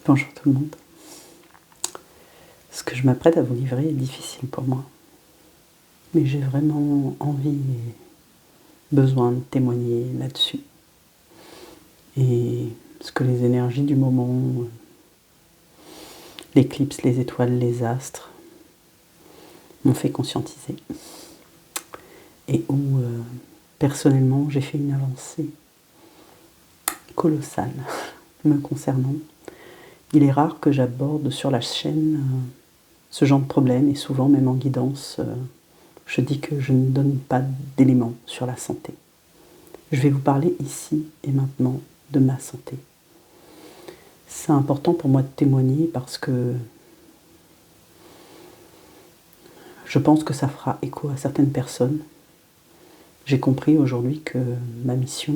Bonjour tout le monde. Ce que je m'apprête à vous livrer est difficile pour moi. Mais j'ai vraiment envie et besoin de témoigner là-dessus. Et ce que les énergies du moment, l'éclipse, les étoiles, les astres, m'ont fait conscientiser. Et où, personnellement, j'ai fait une avancée colossale me concernant. Il est rare que j'aborde sur la chaîne ce genre de problème, et souvent, même en guidance, je dis que je ne donne pas d'éléments sur la santé. Je vais vous parler ici et maintenant de ma santé. C'est important pour moi de témoigner parce que je pense que ça fera écho à certaines personnes. J'ai compris aujourd'hui que ma mission,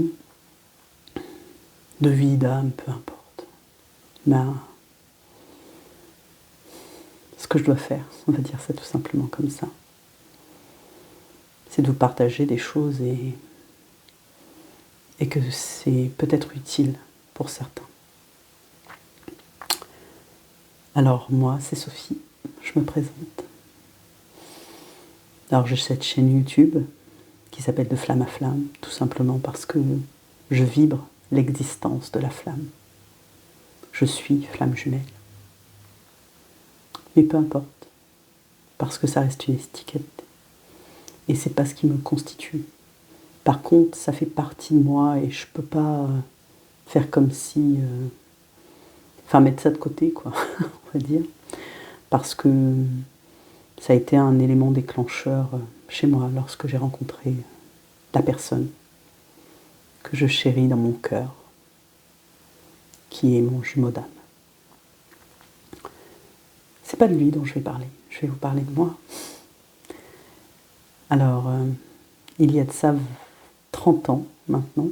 de vie, d'âme, peu importe, ce que je dois faire, on va dire ça tout simplement comme ça, c'est de vous partager des choses et que c'est peut-être utile pour certains. Alors moi, c'est Sophie, je me présente. Alors j'ai cette chaîne YouTube qui s'appelle De Flamme à Flamme, tout simplement parce que je vibre l'existence de la flamme. Je suis flamme jumelle. Mais peu importe, parce que ça reste une étiquette. Et c'est pas ce qui me constitue. Par contre, ça fait partie de moi et je peux pas faire comme si... Enfin, mettre ça de côté, quoi, on va dire. Parce que ça a été un élément déclencheur chez moi lorsque j'ai rencontré la personne que je chéris dans mon cœur, qui est mon jumeau d'âme. C'est pas de lui dont je vais parler, je vais vous parler de moi. Alors, il y a de ça 30 ans maintenant,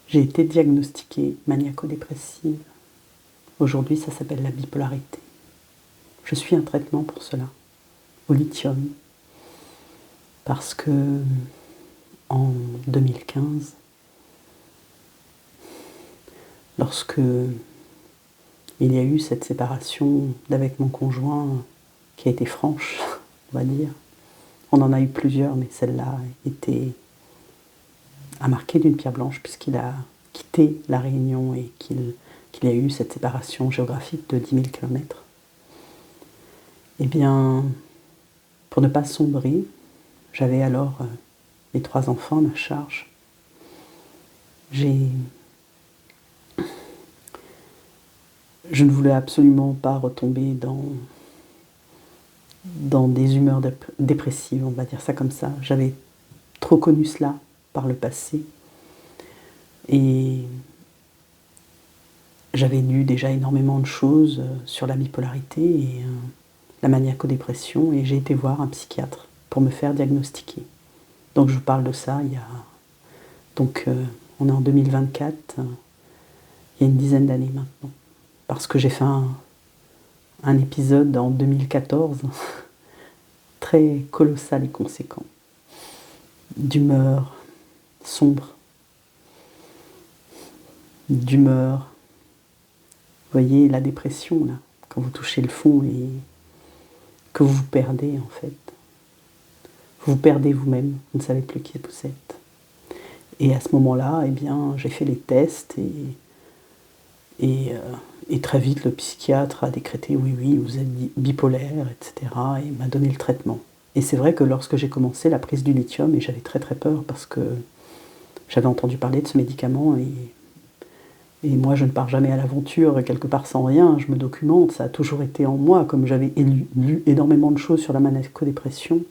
j'ai été diagnostiquée maniaco-dépressive. Aujourd'hui, ça s'appelle la bipolarité. Je suis un traitement pour cela, au lithium, parce que en 2015, lorsque il y a eu cette séparation d'avec mon conjoint qui a été franche, on va dire. On en a eu plusieurs, mais celle-là a marqué d'une pierre blanche puisqu'il a quitté La Réunion et qu'il y a eu cette séparation géographique de 10 000 km. Eh bien, pour ne pas sombrer, j'avais alors les 3 enfants à ma charge. Je ne voulais absolument pas retomber dans des humeurs dépressives, on va dire ça comme ça. J'avais trop connu cela par le passé. Et j'avais lu déjà énormément de choses sur la bipolarité et la maniaco-dépression, et j'ai été voir un psychiatre pour me faire diagnostiquer. Donc je vous parle de ça il y a... Donc on est en 2024, il y a une dizaine d'années maintenant. Parce que j'ai fait un épisode en 2014 très colossal et conséquent, d'humeur sombre, d'humeur, vous voyez la dépression là, quand vous touchez le fond et que vous vous perdez en fait. Vous vous perdez vous-même, vous ne savez plus qui vous êtes. Et à ce moment-là, eh bien, j'ai fait les tests et très vite, le psychiatre a décrété « oui, vous êtes bipolaire, etc. » et m'a donné le traitement. Et c'est vrai que lorsque j'ai commencé la prise du lithium, et j'avais très très peur parce que j'avais entendu parler de ce médicament, et moi je ne pars jamais à l'aventure quelque part sans rien, je me documente, ça a toujours été en moi, comme j'avais lu énormément de choses sur la maniaco-dépression.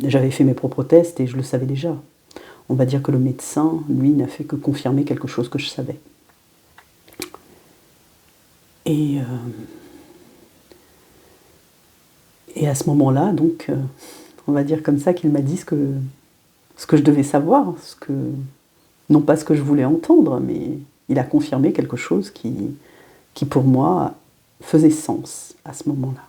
J'avais fait mes propres tests et je le savais déjà. On va dire que le médecin, lui, n'a fait que confirmer quelque chose que je savais. Et à ce moment-là, donc, on va dire comme ça qu'il m'a dit ce que je devais savoir, non pas ce que je voulais entendre, mais il a confirmé quelque chose qui pour moi faisait sens à ce moment-là.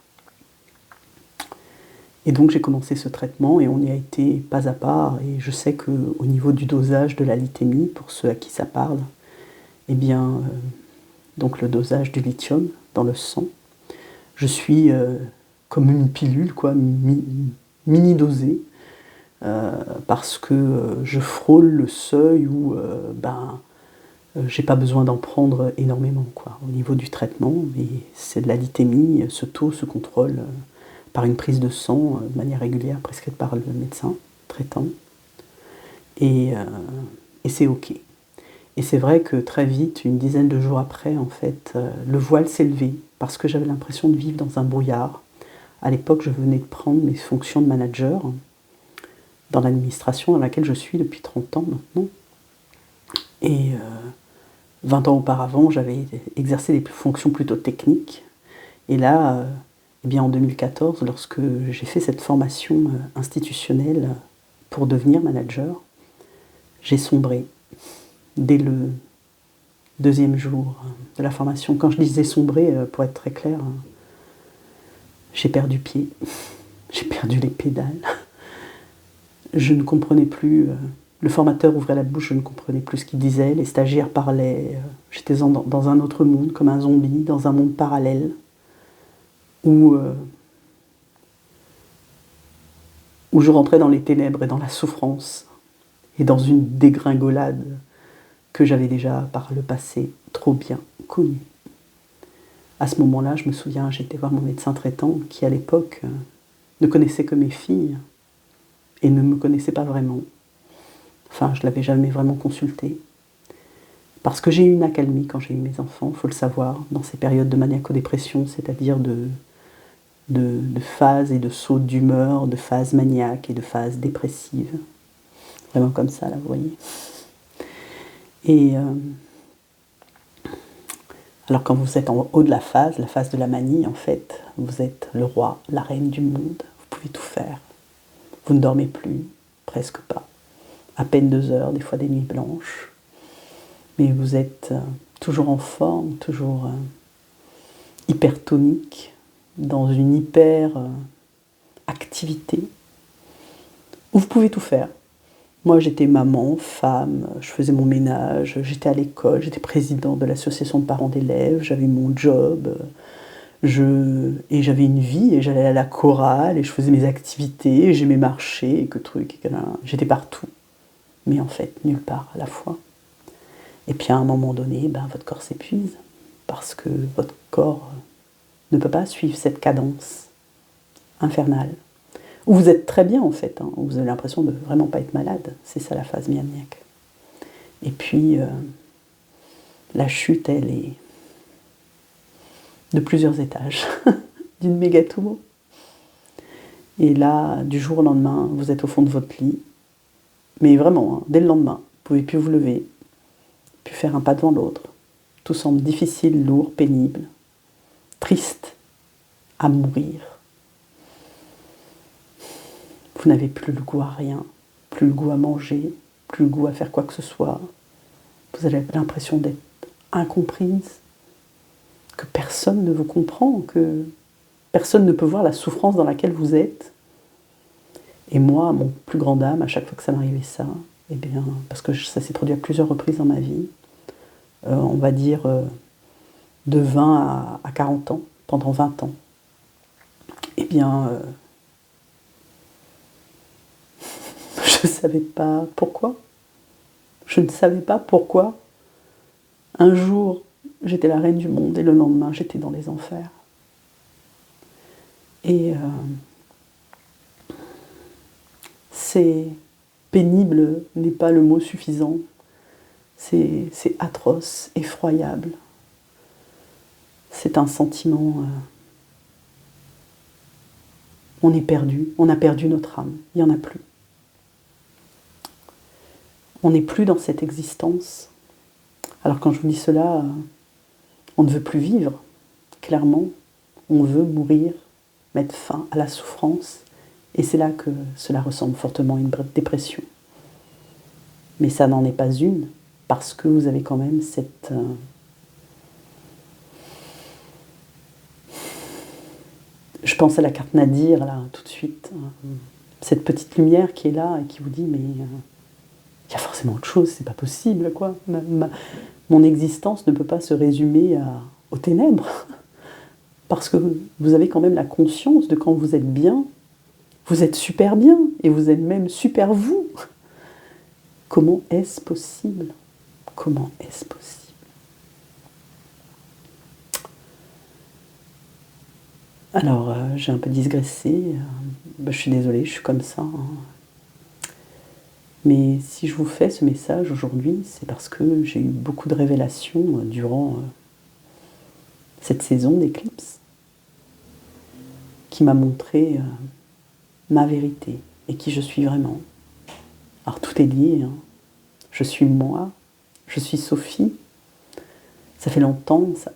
Et donc j'ai commencé ce traitement et on y a été pas à pas, et je sais qu'au niveau du dosage de la lithémie, pour ceux à qui ça parle, eh bien, donc le dosage du lithium dans le sang, je suis comme une pilule, quoi, mini-dosée, parce que je frôle le seuil où j'ai pas besoin d'en prendre énormément, quoi, au niveau du traitement, mais c'est de la lithémie, ce taux se contrôle par une prise de sang de manière régulière, prescrite par le médecin traitant, et c'est ok. Et c'est vrai que très vite, une dizaine de jours après, en fait, le voile s'est levé, parce que j'avais l'impression de vivre dans un brouillard. À l'époque, je venais de prendre mes fonctions de manager dans l'administration dans laquelle je suis depuis 30 ans maintenant. Et 20 ans auparavant, j'avais exercé des fonctions plutôt techniques. Et là, eh bien en 2014, lorsque j'ai fait cette formation institutionnelle pour devenir manager, j'ai sombré dès le deuxième jour de la formation. Quand je disais sombrer, pour être très clair, j'ai perdu pied, j'ai perdu les pédales. Je ne comprenais plus, le formateur ouvrait la bouche, je ne comprenais plus ce qu'il disait, les stagiaires parlaient, j'étais dans un autre monde, comme un zombie, dans un monde parallèle, où je rentrais dans les ténèbres et dans la souffrance, et dans une dégringolade que j'avais déjà par le passé trop bien connue. À ce moment-là, je me souviens, j'étais voir mon médecin traitant, qui à l'époque ne connaissait que mes filles, et ne me connaissait pas vraiment. Enfin, je ne l'avais jamais vraiment consulté. Parce que j'ai eu une accalmie quand j'ai eu mes enfants, il faut le savoir, dans ces périodes de maniaco-dépression, c'est-à-dire de phases et de sauts d'humeur, de phases maniaques et de phases dépressives. Vraiment comme ça, là, vous voyez. Et alors quand vous êtes en haut de la phase de la manie, en fait, vous êtes le roi, la reine du monde, vous pouvez tout faire. Vous ne dormez plus, presque pas. À peine 2 heures, des fois des nuits blanches. Mais vous êtes toujours en forme, toujours hypertonique, dans une hyper activité, où vous pouvez tout faire. Moi, j'étais maman, femme, je faisais mon ménage, j'étais à l'école, j'étais présidente de l'association de parents d'élèves, j'avais mon job, et j'avais une vie, et j'allais à la chorale, et je faisais mes activités, et j'aimais marcher, et que truc, et que là, j'étais partout. Mais en fait, nulle part à la fois. Et puis à un moment donné, votre corps s'épuise, parce que votre corps ne peut pas suivre cette cadence infernale. Où vous êtes très bien en fait, où vous avez l'impression de vraiment pas être malade. C'est ça la phase maniaque. Et puis, la chute, elle est de plusieurs étages, d'une méga tour. Et là, du jour au lendemain, vous êtes au fond de votre lit. Mais vraiment, dès le lendemain, vous ne pouvez plus vous lever, plus faire un pas devant l'autre. Tout semble difficile, lourd, pénible, triste, à mourir. Vous n'avez plus le goût à rien, plus le goût à manger, plus le goût à faire quoi que ce soit. Vous avez l'impression d'être incomprise, que personne ne vous comprend, que personne ne peut voir la souffrance dans laquelle vous êtes. Et moi, mon plus grand dame, à chaque fois que ça m'arrivait ça, eh bien, parce que ça s'est produit à plusieurs reprises dans ma vie, on va dire de 20 à 40 ans, pendant 20 ans, eh bien, je ne savais pas pourquoi. Je ne savais pas pourquoi. Un jour, j'étais la reine du monde et le lendemain, j'étais dans les enfers. Et c'est pénible n'est pas le mot suffisant. C'est atroce, effroyable. C'est un sentiment... on est perdu, on a perdu notre âme, il n'y en a plus. On n'est plus dans cette existence. Alors quand je vous dis cela, on ne veut plus vivre, clairement. On veut mourir, mettre fin à la souffrance. Et c'est là que cela ressemble fortement à une dépression. Mais ça n'en est pas une, parce que vous avez quand même cette... Je pense à la carte Nadir, là, tout de suite. Cette petite lumière qui est là et qui vous dit, mais il y a forcément autre chose, c'est pas possible, quoi. Mon existence ne peut pas se résumer aux ténèbres, parce que vous avez quand même la conscience de quand vous êtes bien, vous êtes super bien, et vous êtes même super vous. Comment est-ce possible? Comment est-ce possible? Alors, j'ai un peu digressé, je suis désolée, je suis comme ça. Hein. Mais si je vous fais ce message aujourd'hui, c'est parce que j'ai eu beaucoup de révélations durant cette saison d'éclipse qui m'a montré ma vérité et qui je suis vraiment. Alors tout est lié, hein. Je suis moi, je suis Sophie. Ça fait longtemps, ça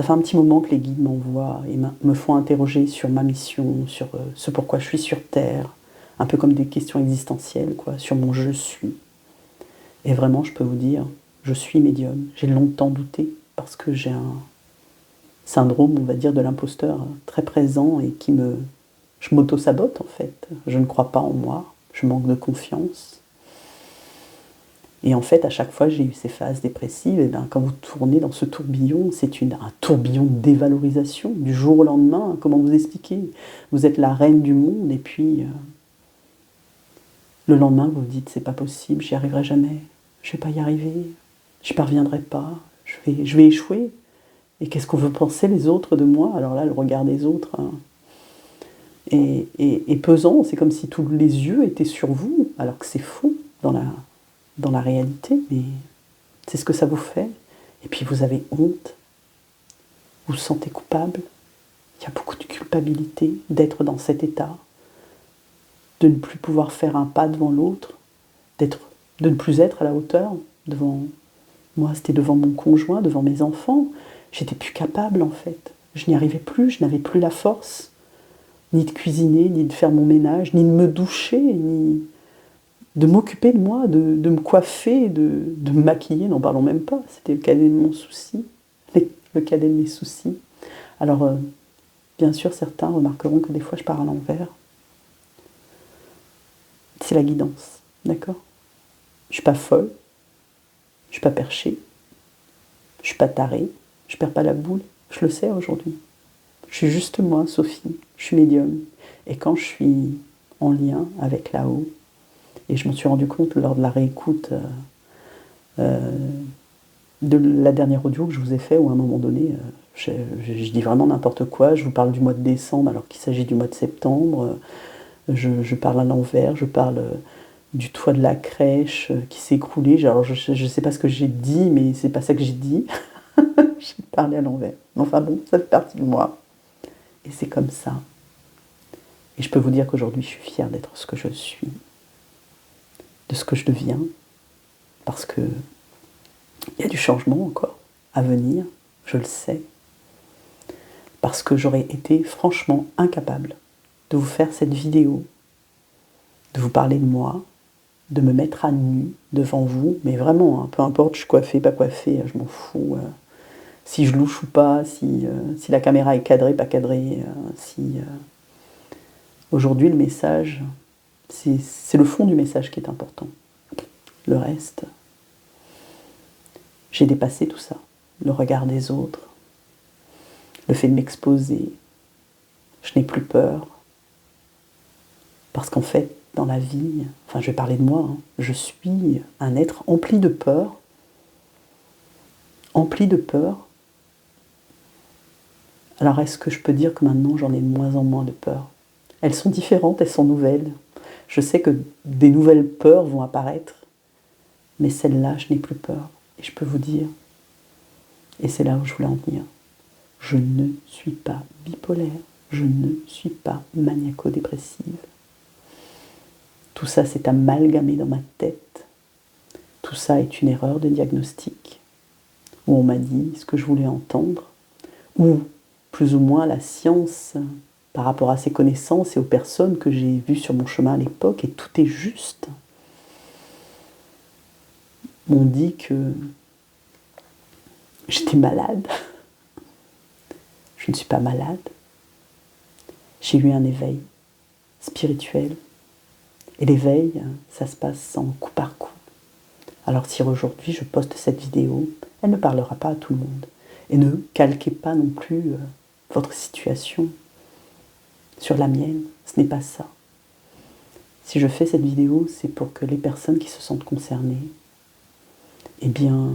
fait un petit moment que les guides m'envoient et me font interroger sur ma mission, sur ce pourquoi je suis sur Terre, un peu comme des questions existentielles, quoi, sur mon je suis. Et vraiment, je peux vous dire, je suis médium. J'ai longtemps douté parce que j'ai un syndrome, on va dire, de l'imposteur très présent et je m'auto-sabote en fait. Je ne crois pas en moi, je manque de confiance. Et en fait, à chaque fois, j'ai eu ces phases dépressives. Et bien, quand vous tournez dans ce tourbillon, c'est un tourbillon de dévalorisation du jour au lendemain. Comment vous expliquer? Vous êtes la reine du monde et puis le lendemain, vous vous dites c'est pas possible, j'y arriverai jamais, je vais pas y arriver, je parviendrai pas, je vais échouer. Et qu'est-ce qu'on veut penser les autres de moi? Alors là, le regard des autres est pesant. C'est comme si tous les yeux étaient sur vous, alors que c'est faux dans la réalité, mais c'est ce que ça vous fait. Et puis vous avez honte, vous vous sentez coupable. Il y a beaucoup de culpabilité d'être dans cet état, de ne plus pouvoir faire un pas devant l'autre, de ne plus être à la hauteur devant moi, c'était devant mon conjoint, devant mes enfants. J'étais plus capable en fait. Je n'y arrivais plus, je n'avais plus la force, ni de cuisiner, ni de faire mon ménage, ni de me doucher, ni de m'occuper de moi, de me coiffer, de me maquiller, n'en parlons même pas. C'était le cadet de mon souci, le cadet de mes soucis. Alors, bien sûr, certains remarqueront que des fois je pars à l'envers. C'est la guidance, d'accord? Je suis pas folle, je suis pas perchée, je suis pas tarée, je perds pas la boule, je le sais aujourd'hui. Je suis juste moi, Sophie, je suis médium. Et quand je suis en lien avec là-haut, et je m'en suis rendu compte lors de la réécoute de la dernière audio que je vous ai fait, où à un moment donné, je dis vraiment n'importe quoi, je vous parle du mois de décembre alors qu'il s'agit du mois de septembre, je parle à l'envers, je parle du toit de la crèche qui s'est écroulé. Alors je ne sais pas ce que j'ai dit, mais c'est pas ça que j'ai dit. J'ai parlé à l'envers. Enfin bon, ça fait partie de moi. Et c'est comme ça. Et je peux vous dire qu'aujourd'hui, je suis fière d'être ce que je suis, de ce que je deviens, parce que il y a du changement encore à venir, je le sais, parce que j'aurais été franchement incapable de vous faire cette vidéo, de vous parler de moi, de me mettre à nu devant vous, mais vraiment, hein, peu importe, je suis coiffée, pas coiffée, je m'en fous. Si je louche ou pas, si la caméra est cadrée, pas cadrée, Aujourd'hui, le message, c'est le fond du message qui est important. Le reste, j'ai dépassé tout ça. Le regard des autres, le fait de m'exposer. Je n'ai plus peur. Parce qu'en fait, dans la vie, enfin je vais parler de moi, hein, je suis un être empli de peur. Empli de peur. Alors est-ce que je peux dire que maintenant j'en ai de moins en moins de peur? Elles sont différentes, elles sont nouvelles. Je sais que des nouvelles peurs vont apparaître, mais celle-là, je n'ai plus peur. Et je peux vous dire, et c'est là où je voulais en venir, je ne suis pas bipolaire, je ne suis pas maniaco-dépressive. Tout ça s'est amalgamé dans ma tête. Tout ça est une erreur de diagnostic, où on m'a dit ce que je voulais entendre, ou plus ou moins la science par rapport à ses connaissances et aux personnes que j'ai vues sur mon chemin à l'époque, et tout est juste. M'ont dit que j'étais malade. Je ne suis pas malade. J'ai eu un éveil spirituel. Et l'éveil, ça se passe en coup par coup. Alors si aujourd'hui je poste cette vidéo, elle ne parlera pas à tout le monde. Et ne calquez pas non plus votre situation sur la mienne, ce n'est pas ça. Si je fais cette vidéo, c'est pour que les personnes qui se sentent concernées, eh bien,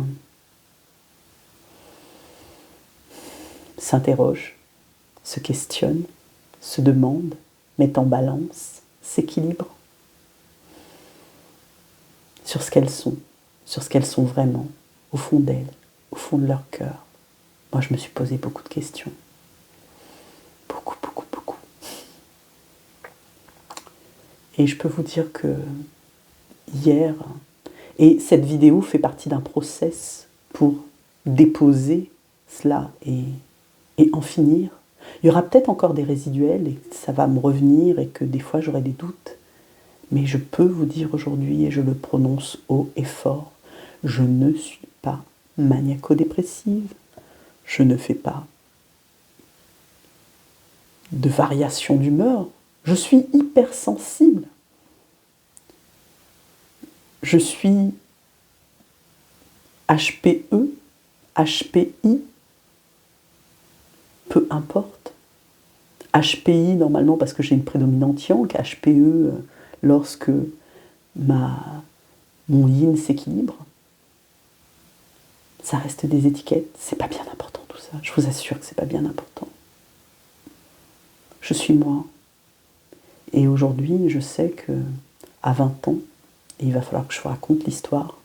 s'interrogent, se questionnent, se demandent, mettent en balance, s'équilibrent sur ce qu'elles sont vraiment, au fond d'elles, au fond de leur cœur. Moi, je me suis posé beaucoup de questions. Beaucoup, beaucoup, beaucoup. Et je peux vous dire que hier, et cette vidéo fait partie d'un process pour déposer cela et en finir. Il y aura peut-être encore des résiduels et ça va me revenir et que des fois j'aurai des doutes. Mais je peux vous dire aujourd'hui, et je le prononce haut et fort, je ne suis pas maniaco-dépressive, je ne fais pas de variation d'humeur, je suis hypersensible. Je suis HPE, HPI, peu importe. HPI normalement parce que j'ai une prédominante yang, HPE lorsque mon yin s'équilibre. Ça reste des étiquettes, c'est pas bien important tout ça, je vous assure que c'est pas bien important. Je suis moi. Et aujourd'hui, je sais que à 20 ans, il va falloir que je vous raconte l'histoire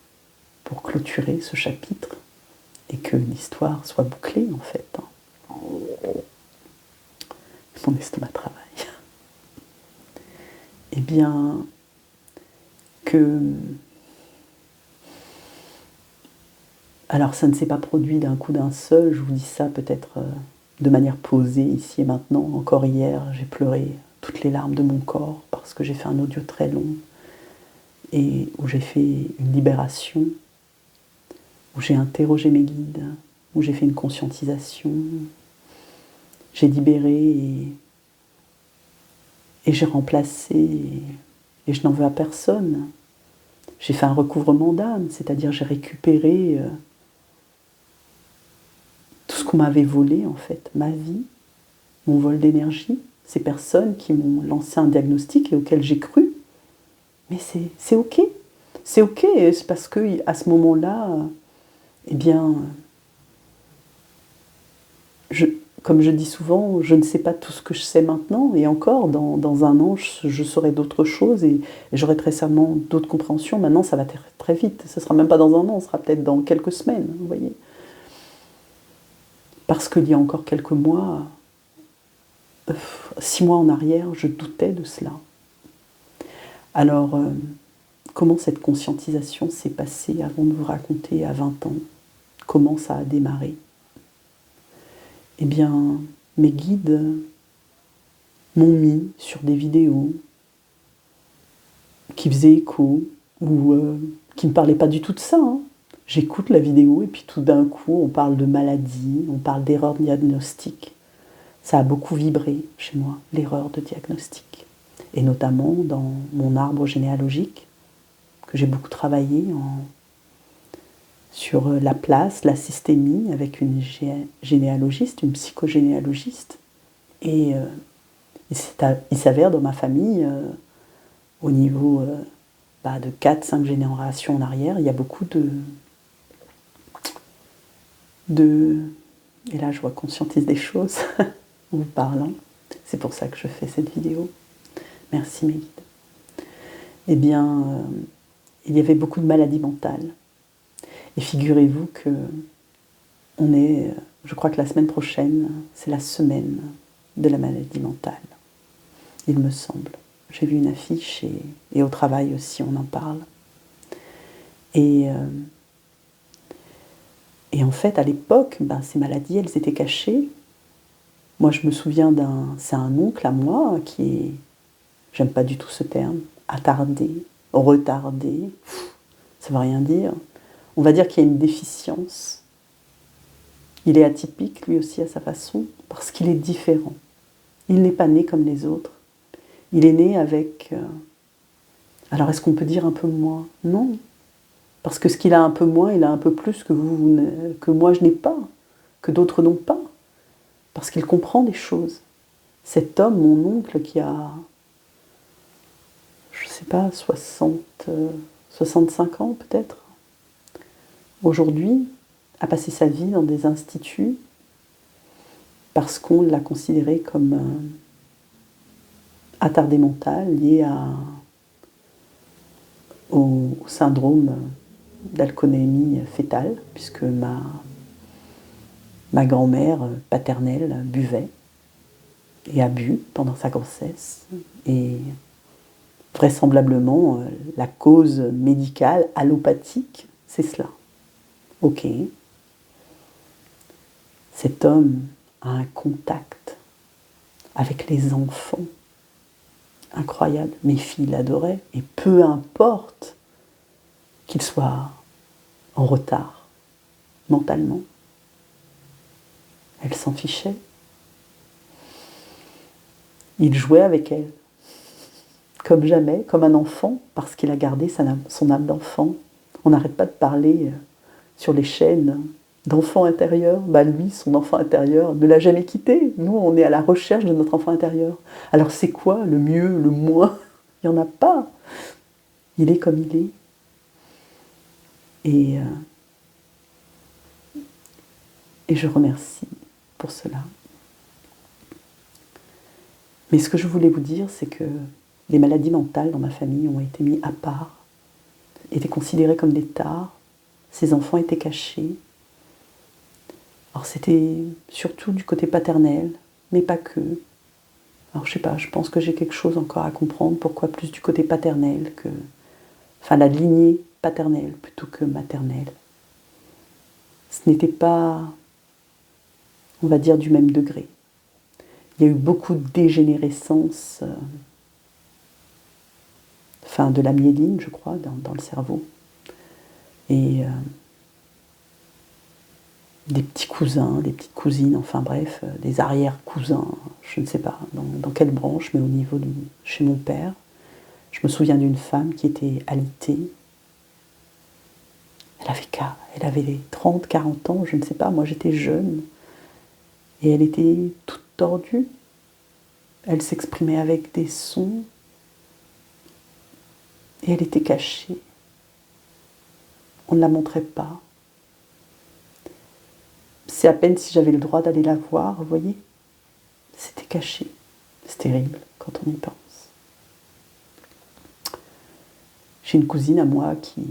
pour clôturer ce chapitre et que l'histoire soit bouclée en fait. Mon estomac travaille. Eh bien, alors ça ne s'est pas produit d'un coup d'un seul, je vous dis ça peut-être de manière posée ici et maintenant. Encore hier, j'ai pleuré toutes les larmes de mon corps parce que j'ai fait un audio très long et où j'ai fait une libération, où j'ai interrogé mes guides, où j'ai fait une conscientisation, j'ai libéré et j'ai remplacé, et je n'en veux à personne. J'ai fait un recouvrement d'âme, c'est-à-dire j'ai récupéré tout ce qu'on m'avait volé en fait, ma vie, mon vol d'énergie, ces personnes qui m'ont lancé un diagnostic et auquel j'ai cru. Mais c'est ok, c'est parce que à ce moment-là, eh bien, comme je dis souvent, je ne sais pas tout ce que je sais maintenant, et encore, dans un an, je saurai d'autres choses, et j'aurai très certainement d'autres compréhensions. Maintenant, ça va très, très vite, ce ne sera même pas dans un an, ce sera peut-être dans quelques semaines, vous voyez. Parce qu'il y a encore quelques mois, 6 mois en arrière, je doutais de cela. Alors, comment cette conscientisation s'est passée avant de vous raconter à 20 ans? Comment ça a démarré? Eh bien, mes guides m'ont mis sur des vidéos qui faisaient écho ou qui ne me parlaient pas du tout de ça. Hein. J'écoute la vidéo et puis tout d'un coup, on parle de maladie, on parle d'erreur diagnostique. Ça a beaucoup vibré chez moi, l'erreur de diagnostic. Et notamment dans mon arbre généalogique, que j'ai beaucoup travaillé sur la place, la systémie, avec une généalogiste, une psychogénéalogiste. Et il s'avère dans ma famille, au niveau de 4-5 générations en arrière, il y a beaucoup et là je vois conscientise des choses en vous parlant. C'est pour ça que je fais cette vidéo. Merci mes guides. Eh bien, il y avait beaucoup de maladies mentales. Et figurez-vous que je crois que la semaine prochaine, c'est la semaine de la maladie mentale. Il me semble. J'ai vu une affiche et au travail aussi, on en parle. Et en fait, à l'époque, ces maladies, elles étaient cachées. Moi, je me souviens c'est un oncle à moi qui est, j'aime pas du tout ce terme, attardé, retardé, ça ne veut rien dire. On va dire qu'il y a une déficience. Il est atypique, lui aussi, à sa façon, parce qu'il est différent. Il n'est pas né comme les autres. Il est né avec... Alors, est-ce qu'on peut dire un peu moins? Non. Parce que ce qu'il a un peu moins, il a un peu plus que moi je n'ai pas, que d'autres n'ont pas. Parce qu'il comprend des choses. Cet homme, mon oncle, qui a, je ne sais pas, 65 ans peut-être, aujourd'hui, a passé sa vie dans des instituts parce qu'on l'a considéré comme attardé mental lié au syndrome d'alcoolémie fétale, puisque ma grand-mère paternelle buvait et a bu pendant sa grossesse. Et vraisemblablement, la cause médicale allopathique, c'est cela. Ok. Cet homme a un contact avec les enfants incroyable. Mes filles l'adoraient, et peu importe qu'il soit en retard mentalement, elle s'en fichait. Il jouait avec elle, comme jamais, comme un enfant, parce qu'il a gardé son âme d'enfant. On n'arrête pas de parler sur les chaînes d'enfant intérieur. Bah lui, son enfant intérieur ne l'a jamais quitté. Nous, on est à la recherche de notre enfant intérieur. Alors c'est quoi le mieux, le moins? Il n'y en a pas. Il est comme il est. Et je remercie pour cela. Mais ce que je voulais vous dire, c'est que les maladies mentales dans ma famille ont été mises à part, étaient considérées comme des tares. Ces enfants étaient cachés. Alors c'était surtout du côté paternel, mais pas que. Alors je sais pas, je pense que j'ai quelque chose encore à comprendre, pourquoi plus du côté paternel que... Enfin la lignée paternelle plutôt que maternelle. Ce n'était pas, on va dire, du même degré. Il y a eu beaucoup de dégénérescence, de la myéline, je crois, dans le cerveau. Et des petits cousins, des petites cousines, enfin bref, des arrière-cousins, je ne sais pas dans quelle branche, mais au niveau chez mon père. Je me souviens d'une femme qui était alitée. Elle avait 30, 40 ans, je ne sais pas, moi j'étais jeune. Et elle était toute tordue. Elle s'exprimait avec des sons. Et elle était cachée. On ne la montrait pas. C'est à peine si j'avais le droit d'aller la voir, vous voyez. C'était caché. C'est terrible quand on y pense. J'ai une cousine à moi qui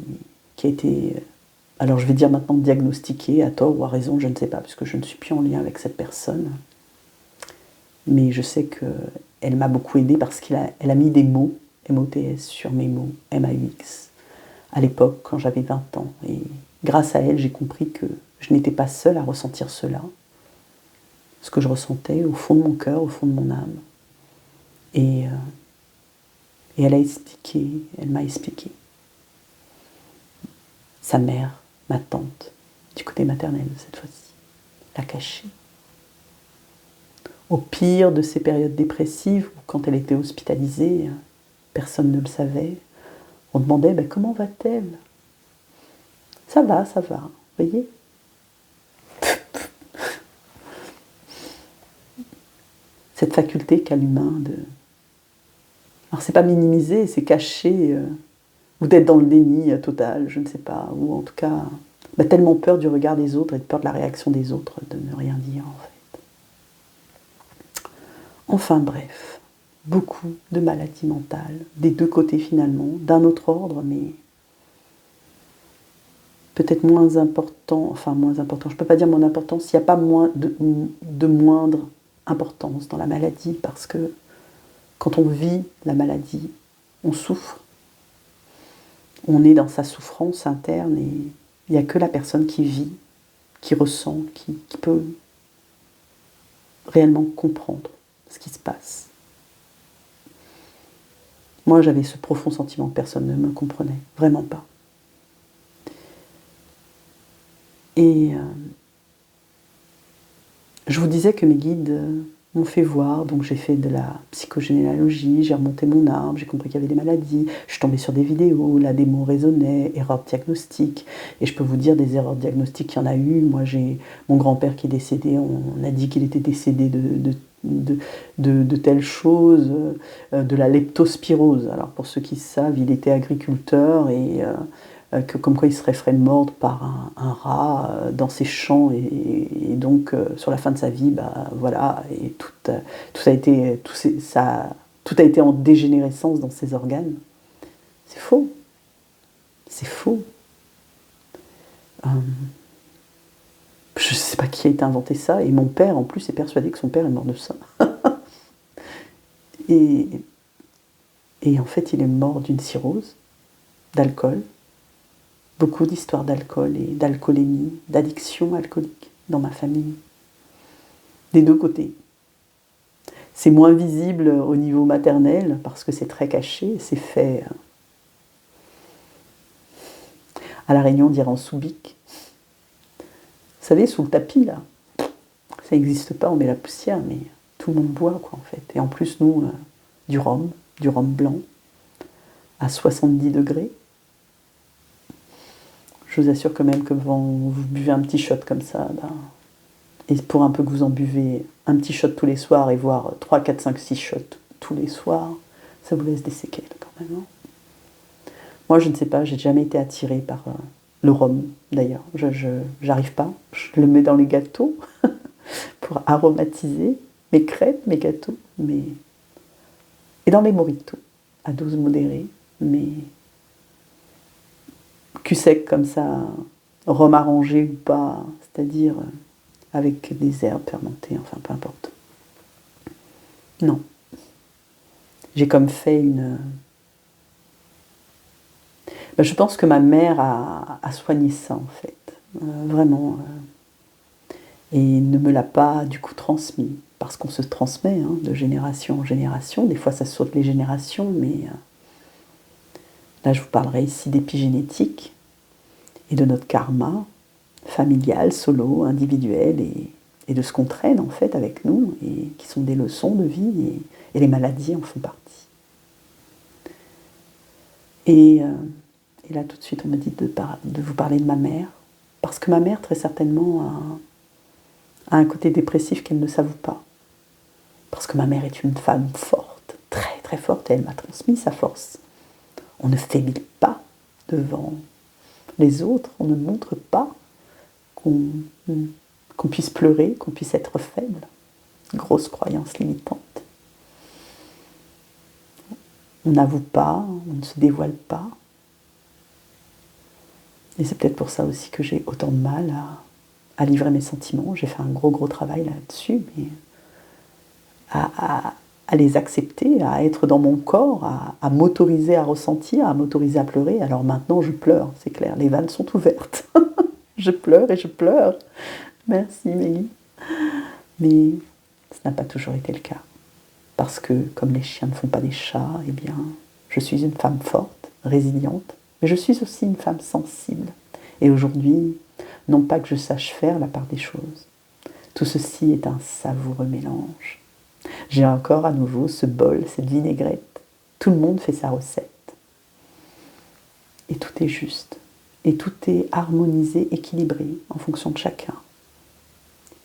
a été, alors je vais dire maintenant diagnostiquée, à tort ou à raison, je ne sais pas, puisque je ne suis plus en lien avec cette personne. Mais je sais qu'elle m'a beaucoup aidée parce qu'elle a mis des mots, M-O-T-S, sur mes mots, M-A-U-X, à l'époque, quand j'avais 20 ans. Et grâce à elle, j'ai compris que je n'étais pas seule à ressentir cela, ce que je ressentais au fond de mon cœur, au fond de mon âme. Et elle m'a expliqué. Sa mère, ma tante, du côté maternel cette fois-ci, l'a cachée. Au pire de ces périodes dépressives, où quand elle était hospitalisée, personne ne le savait, on demandait comment va-t-elle? Ça va, vous voyez? Cette faculté qu'a l'humain de... Alors c'est pas minimiser, c'est cacher, ou d'être dans le déni total, je ne sais pas, ou en tout cas, tellement peur du regard des autres et de peur de la réaction des autres, de ne rien dire en fait. Enfin bref, beaucoup de maladies mentales, des deux côtés finalement, d'un autre ordre, mais peut-être moins important, je ne peux pas dire moins important, s'il n'y a pas de moindre importance dans la maladie, parce que quand on vit la maladie, on souffre, on est dans sa souffrance interne et il n'y a que la personne qui vit, qui ressent, qui peut réellement comprendre ce qui se passe. Moi, j'avais ce profond sentiment que personne ne me comprenait, vraiment pas. Et je vous disais que mes guides m'ont fait voir, donc j'ai fait de la psychogénéalogie, j'ai remonté mon arbre, j'ai compris qu'il y avait des maladies, je suis tombée sur des vidéos, là des mots résonnaient, erreurs diagnostiques, et je peux vous dire des erreurs diagnostiques, il y en a eu. Moi j'ai mon grand-père qui est décédé, on a dit qu'il était décédé de telles choses, de la leptospirose. Alors pour ceux qui savent, il était agriculteur et comme quoi il serait fait mordre par un rat dans ses champs et donc sur la fin de sa vie, bah voilà, et tout a été, tout a été en dégénérescence dans ses organes. C'est faux, c'est faux. Je ne sais pas qui a inventé ça, et mon père en plus est persuadé que son père est mort de ça. et, et en fait il est mort d'une cirrhose, d'alcool. Beaucoup d'histoires d'alcool et d'alcoolémie, d'addiction alcoolique dans ma famille. Des deux côtés. C'est moins visible au niveau maternel parce que c'est très caché, c'est fait à La Réunion, on dirait en sous-bic. Vous savez, sous le tapis là, ça n'existe pas, on met la poussière, mais tout le monde boit quoi en fait. Et en plus nous, du rhum blanc, à 70 degrés. Je vous assure quand même que quand vous buvez un petit shot comme ça, ben, et pour un peu que vous en buvez un petit shot tous les soirs et voire 3, 4, 5, 6 shots tous les soirs, ça vous laisse des séquelles quand même. Hein. Moi je ne sais pas, j'ai jamais été attirée par le rhum d'ailleurs. Je n'arrive pas, je le mets dans les gâteaux pour aromatiser mes crêpes, mes gâteaux, et dans mes mojitos à dose modérée, mais cul sec comme ça, rhum arrangé ou pas, c'est-à-dire avec des herbes fermentées, enfin peu importe. Non. J'ai comme fait une... Ben, je pense que ma mère a soigné ça en fait, vraiment, et ne me l'a pas du coup transmis, parce qu'on se transmet hein, de génération en génération, des fois ça saute les générations, mais là je vous parlerai ici d'épigénétique et de notre karma familial, solo, individuel, et de ce qu'on traîne en fait avec nous, et qui sont des leçons de vie, et les maladies en font partie. Et là tout de suite on me dit de vous parler de ma mère, parce que ma mère très certainement a un côté dépressif qu'elle ne s'avoue pas. Parce que ma mère est une femme forte, très très forte, et elle m'a transmis sa force. On ne faiblit pas devant les autres, on ne montre pas qu'on puisse pleurer, qu'on puisse être faible. Grosse croyance limitante. On n'avoue pas, on ne se dévoile pas. Et c'est peut-être pour ça aussi que j'ai autant de mal à livrer mes sentiments. J'ai fait un gros travail là-dessus, mais à les accepter, à être dans mon corps, à m'autoriser à ressentir, à m'autoriser à pleurer. Alors maintenant, je pleure, c'est clair, les vannes sont ouvertes. Je pleure et je pleure. Merci Mélie. Mais ce n'a pas toujours été le cas. Parce que, comme les chiens ne font pas des chats, eh bien, je suis une femme forte, résiliente, mais je suis aussi une femme sensible. Et aujourd'hui, non pas que je sache faire la part des choses. Tout ceci est un savoureux mélange. J'ai encore à nouveau ce bol, cette vinaigrette. Tout le monde fait sa recette. Et tout est juste. Et tout est harmonisé, équilibré en fonction de chacun.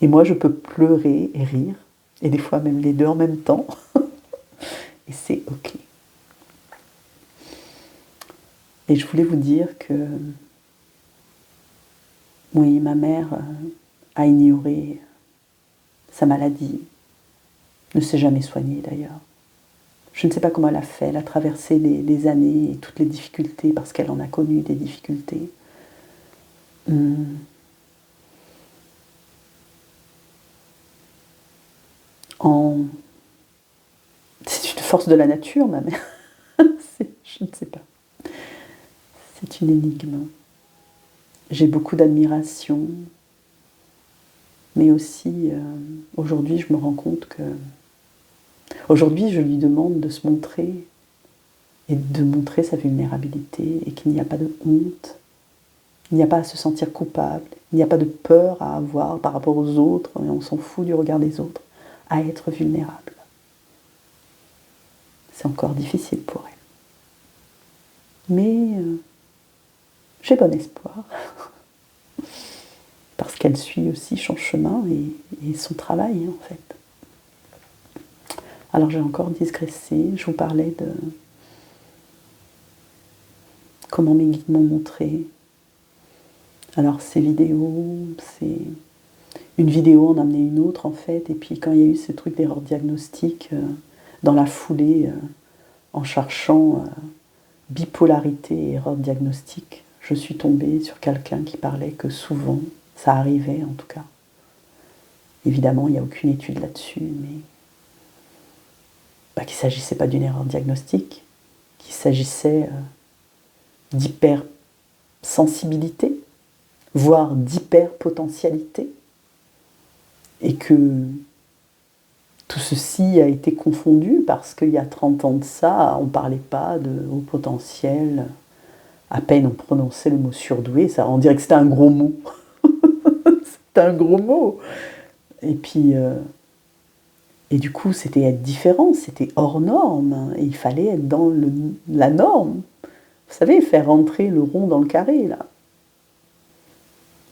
Et moi, je peux pleurer et rire, et des fois même les deux en même temps. Et c'est ok. Et je voulais vous dire que, oui, ma mère a ignoré sa maladie, ne s'est jamais soignée d'ailleurs. Je ne sais pas comment elle a fait, elle a traversé les années et toutes les difficultés, parce qu'elle en a connu des difficultés. C'est une force de la nature, ma mère. Je ne sais pas. C'est une énigme. J'ai beaucoup d'admiration, mais aussi, aujourd'hui, je me rends compte que... Aujourd'hui, je lui demande de se montrer, et de montrer sa vulnérabilité, et qu'il n'y a pas de honte, il n'y a pas à se sentir coupable, il n'y a pas de peur à avoir par rapport aux autres, et on s'en fout du regard des autres. à être vulnérable. C'est encore difficile pour elle. Mais j'ai bon espoir, parce qu'elle suit aussi son chemin et son travail, en fait. Alors j'ai encore digressé, je vous parlais de comment mes guides m'ont montré. Alors ces vidéos, c'est... Une vidéo en amenait une autre, en fait, et puis quand il y a eu ce truc d'erreur diagnostique, dans la foulée, en cherchant bipolarité et erreur diagnostique, je suis tombée sur quelqu'un qui parlait que souvent, ça arrivait en tout cas. Évidemment, il n'y a aucune étude là-dessus, mais qu'il ne s'agissait pas d'une erreur diagnostique, qu'il s'agissait d'hypersensibilité, voire d'hyperpotentialité, et que tout ceci a été confondu parce qu'il y a 30 ans de ça, on ne parlait pas de haut potentiel, à peine on prononçait le mot surdoué, ça, on dirait que c'était un gros mot. C'était un gros mot. Et puis, et du coup, c'était être différent, c'était hors norme, hein, et il fallait être dans la norme. Vous savez, faire rentrer le rond dans le carré, là.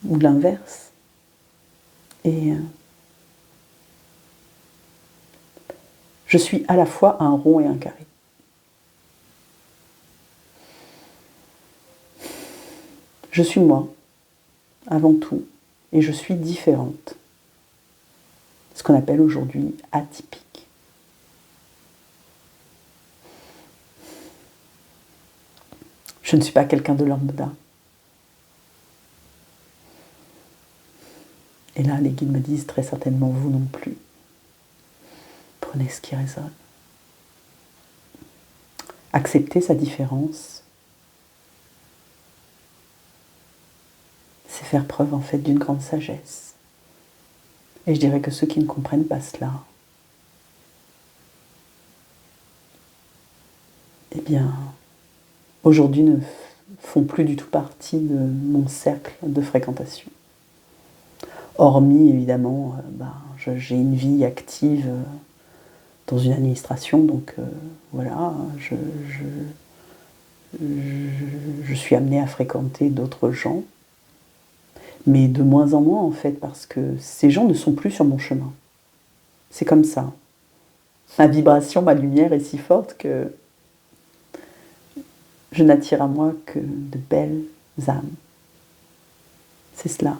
Ou l'inverse. Et je suis à la fois un rond et un carré. Je suis moi, avant tout, et je suis différente. Ce qu'on appelle aujourd'hui atypique. Je ne suis pas quelqu'un de lambda. Et là, les guides me disent très certainement vous non plus. Prenez ce qui résonne. Accepter sa différence, c'est faire preuve en fait d'une grande sagesse. Et je dirais que ceux qui ne comprennent pas cela, eh bien, aujourd'hui ne font plus du tout partie de mon cercle de fréquentation. Hormis, évidemment, j'ai une vie active dans une administration, donc voilà, je suis amenée à fréquenter d'autres gens, mais de moins en moins en fait, parce que ces gens ne sont plus sur mon chemin. C'est comme ça. Ma vibration, ma lumière est si forte que je n'attire à moi que de belles âmes. C'est cela.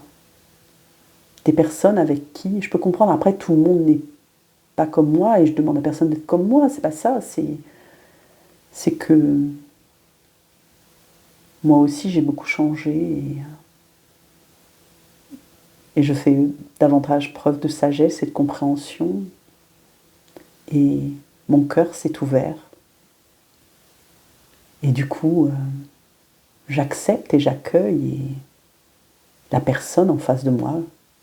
Des personnes avec qui je peux comprendre. Après, tout le monde n'est pas comme moi et je demande à personne d'être comme moi. C'est pas ça. C'est que moi aussi, j'ai beaucoup changé et je fais davantage preuve de sagesse et de compréhension. Et mon cœur s'est ouvert. Et du coup, j'accepte et j'accueille la personne en face de moi,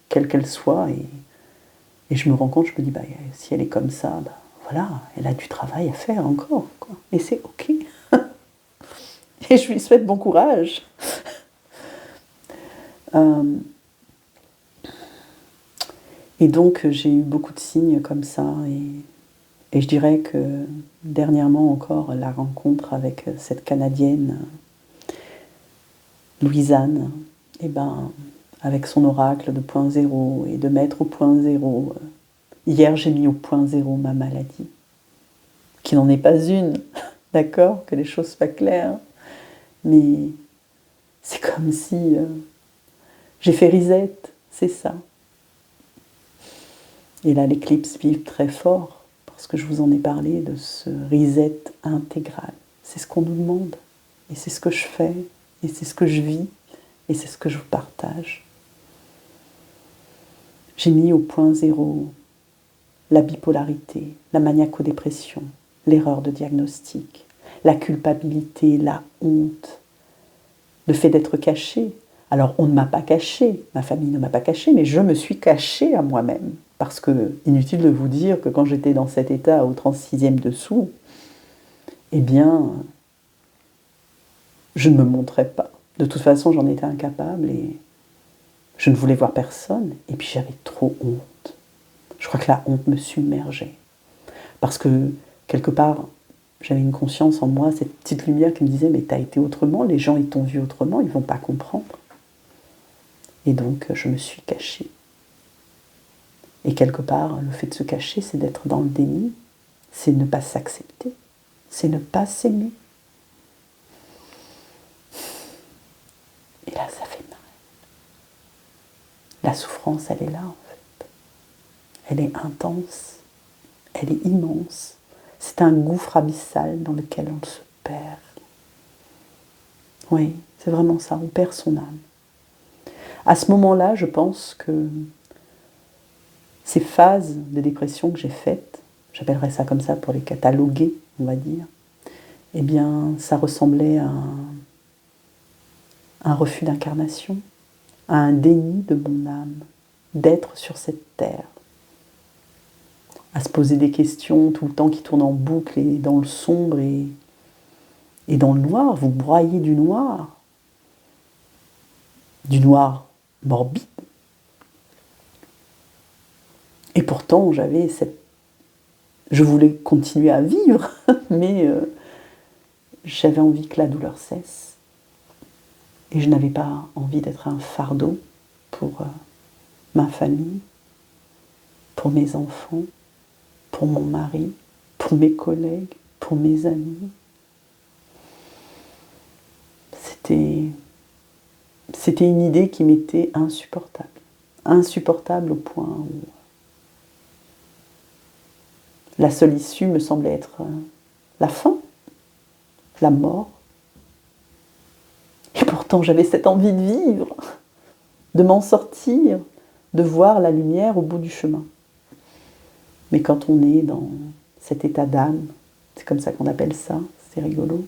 quelle qu'elle soit, et je me rends compte, je me dis, si elle est comme ça, voilà, elle a du travail à faire encore, quoi. Et c'est ok. Et je lui souhaite bon courage. Et donc, j'ai eu beaucoup de signes comme ça, et je dirais que dernièrement encore, la rencontre avec cette Canadienne, Louisanne, avec son oracle de point zéro et de mettre au point zéro. Hier, j'ai mis au point zéro ma maladie, qui n'en est pas une, d'accord, que les choses soient claires, mais c'est comme si j'ai fait reset, c'est ça. Et là, l'éclipse vibre très fort, parce que je vous en ai parlé de ce reset intégral. C'est ce qu'on nous demande, et c'est ce que je fais, et c'est ce que je vis, et c'est ce que je vous partage. J'ai mis au point zéro la bipolarité, la maniaco-dépression, l'erreur de diagnostic, la culpabilité, la honte, le fait d'être caché. Alors on ne m'a pas caché, ma famille ne m'a pas caché, mais je me suis cachée à moi-même. Parce que, inutile de vous dire que quand j'étais dans cet état au 36e dessous, eh bien, je ne me montrais pas. De toute façon, j'en étais incapable et je ne voulais voir personne. Et puis j'avais trop honte. Je crois que la honte me submergeait. Parce que, quelque part, j'avais une conscience en moi, cette petite lumière qui me disait « mais t'as été autrement, les gens ils t'ont vu autrement, ils vont pas comprendre ». Et donc, je me suis cachée. Et quelque part, le fait de se cacher, c'est d'être dans le déni, c'est ne pas s'accepter, c'est ne pas s'aimer. Et là, ça fait mal. La souffrance, elle est là, en fait. Elle est intense, elle est immense. C'est un gouffre abyssal dans lequel on se perd. Oui, c'est vraiment ça, on perd son âme. À ce moment-là, je pense que ces phases de dépression que j'ai faites, j'appellerais ça comme ça pour les cataloguer, on va dire, eh bien, ça ressemblait à un refus d'incarnation, à un déni de mon âme, d'être sur cette terre, à se poser des questions tout le temps qui tournent en boucle et dans le sombre et dans le noir, vous broyez du noir morbide. Et pourtant, je voulais continuer à vivre, mais j'avais envie que la douleur cesse. Et je n'avais pas envie d'être un fardeau pour ma famille, pour mes enfants, pour mon mari, pour mes collègues, pour mes amis. C'était une idée qui m'était insupportable. Insupportable au point où la seule issue me semblait être la fin, la mort. Et pourtant, j'avais cette envie de vivre, de m'en sortir, de voir la lumière au bout du chemin. Mais quand on est dans cet état d'âme, c'est comme ça qu'on appelle ça, c'est rigolo,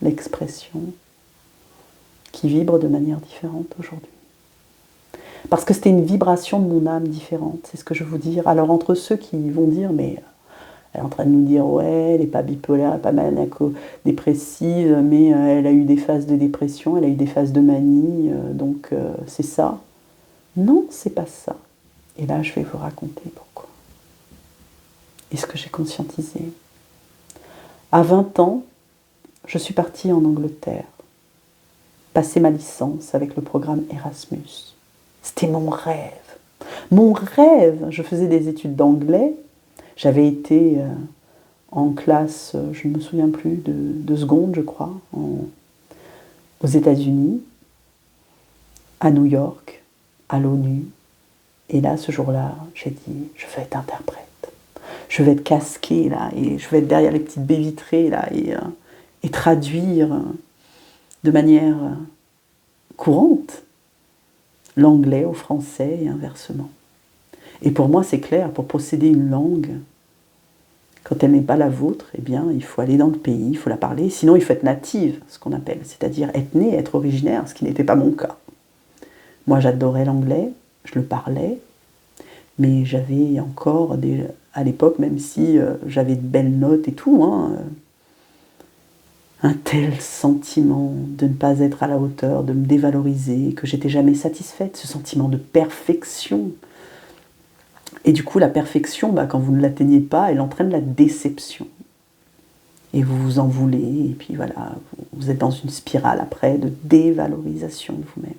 l'expression qui vibre de manière différente aujourd'hui. Parce que c'était une vibration de mon âme différente, c'est ce que je veux vous dire. Alors entre ceux qui vont dire, mais elle est en train de nous dire, ouais, elle n'est pas bipolaire, elle n'est pas maniaco-dépressive, mais elle a eu des phases de dépression, elle a eu des phases de manie, donc c'est ça. Non, c'est pas ça. Et là, je vais vous raconter pourquoi. Et ce que j'ai conscientisé. À 20 ans, je suis partie en Angleterre, passer ma licence avec le programme Erasmus. C'était mon rêve. Mon rêve. Je faisais des études d'anglais. J'avais été en classe, je ne me souviens plus, de seconde, je crois, aux États-Unis, à New York, à l'ONU. Et là, ce jour-là, j'ai dit, je vais être interprète. Je vais être casquée, là, et je vais être derrière les petites baies vitrées, là, et traduire de manière courante l'anglais au français et inversement. Et pour moi, c'est clair, pour posséder une langue, quand elle n'est pas la vôtre, eh bien, il faut aller dans le pays, il faut la parler, sinon il faut être native, ce qu'on appelle, c'est-à-dire être né, être originaire, ce qui n'était pas mon cas. Moi, j'adorais l'anglais, je le parlais, mais j'avais encore, à l'époque, même si j'avais de belles notes et tout, un tel sentiment de ne pas être à la hauteur, de me dévaloriser, que j'étais jamais satisfaite, ce sentiment de perfection. Et du coup, la perfection, quand vous ne l'atteignez pas, elle entraîne la déception. Et vous vous en voulez, et puis voilà, vous êtes dans une spirale après de dévalorisation de vous-même.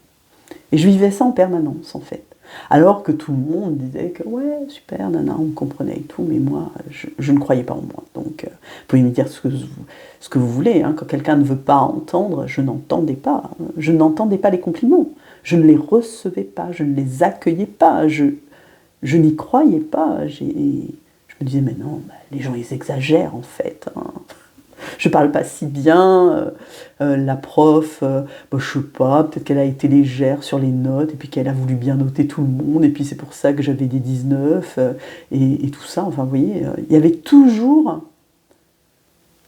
Et je vivais ça en permanence, en fait. Alors que tout le monde disait que ouais, super, nana, on me comprenait et tout, mais moi, je ne croyais pas en moi. Donc, vous pouvez me dire ce que vous voulez. Quand quelqu'un ne veut pas entendre, je n'entendais pas. Je n'entendais pas les compliments. Je ne les recevais pas, je ne les accueillais pas. Je n'y croyais pas. Je me disais, mais non, les gens, ils exagèrent, en fait. Je parle pas si bien, la prof, je sais pas, peut-être qu'elle a été légère sur les notes, et puis qu'elle a voulu bien noter tout le monde, et puis c'est pour ça que j'avais des 19, et tout ça, enfin vous voyez, il y avait toujours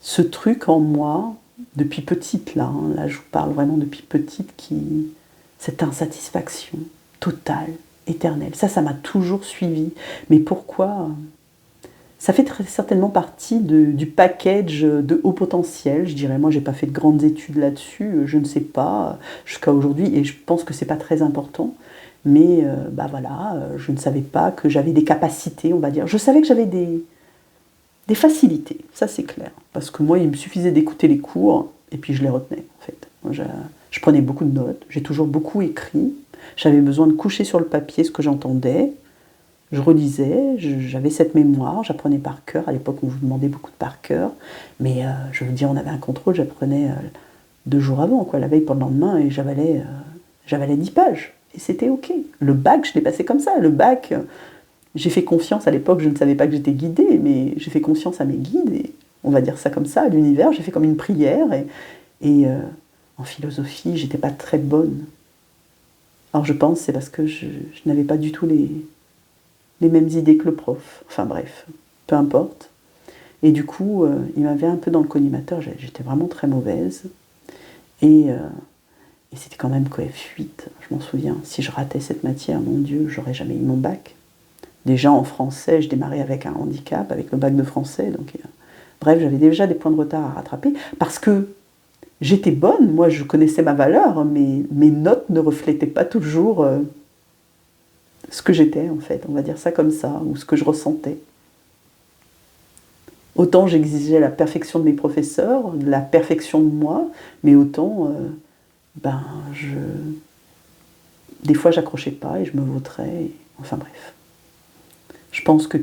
ce truc en moi, depuis petite là, là je vous parle vraiment depuis petite, cette insatisfaction totale, éternelle, ça m'a toujours suivi, mais pourquoi ? Ça fait très certainement partie du package de haut potentiel, je dirais. Moi, j'ai pas fait de grandes études là-dessus, je ne sais pas, jusqu'à aujourd'hui, et je pense que c'est pas très important. Mais voilà, je ne savais pas que j'avais des capacités, on va dire. Je savais que j'avais des facilités, ça c'est clair. Parce que moi, il me suffisait d'écouter les cours, et puis je les retenais, en fait. Moi, je prenais beaucoup de notes, j'ai toujours beaucoup écrit. J'avais besoin de coucher sur le papier ce que j'entendais. Je relisais, j'avais cette mémoire, j'apprenais par cœur. À l'époque, on vous demandait beaucoup de par cœur. Mais je veux dire, on avait un contrôle, j'apprenais 2 jours avant, quoi, la veille pour le lendemain, et j'avalais 10 pages. Et c'était OK. Le bac, je l'ai passé comme ça. Le bac, j'ai fait confiance à l'époque, je ne savais pas que j'étais guidée, mais j'ai fait confiance à mes guides, et on va dire ça comme ça, à l'univers. J'ai fait comme une prière, et en philosophie, j'étais pas très bonne. Alors je pense que c'est parce que je n'avais pas du tout les mêmes idées que le prof. Enfin bref, peu importe. Et du coup, il m'avait un peu dans le collimateur, j'étais vraiment très mauvaise. Et c'était quand même QF8, je m'en souviens. Si je ratais cette matière, mon Dieu, j'aurais jamais eu mon bac. Déjà en français, je démarrais avec un handicap, avec le bac de français. Donc, bref, j'avais déjà des points de retard à rattraper. Parce que j'étais bonne, moi je connaissais ma valeur, mais mes notes ne reflétaient pas toujours ce que j'étais, en fait. On va dire ça comme ça, ou ce que je ressentais. Autant j'exigeais la perfection de mes professeurs, la perfection de moi, mais autant, des fois j'accrochais pas et je me vautrais. Enfin bref. Je pense que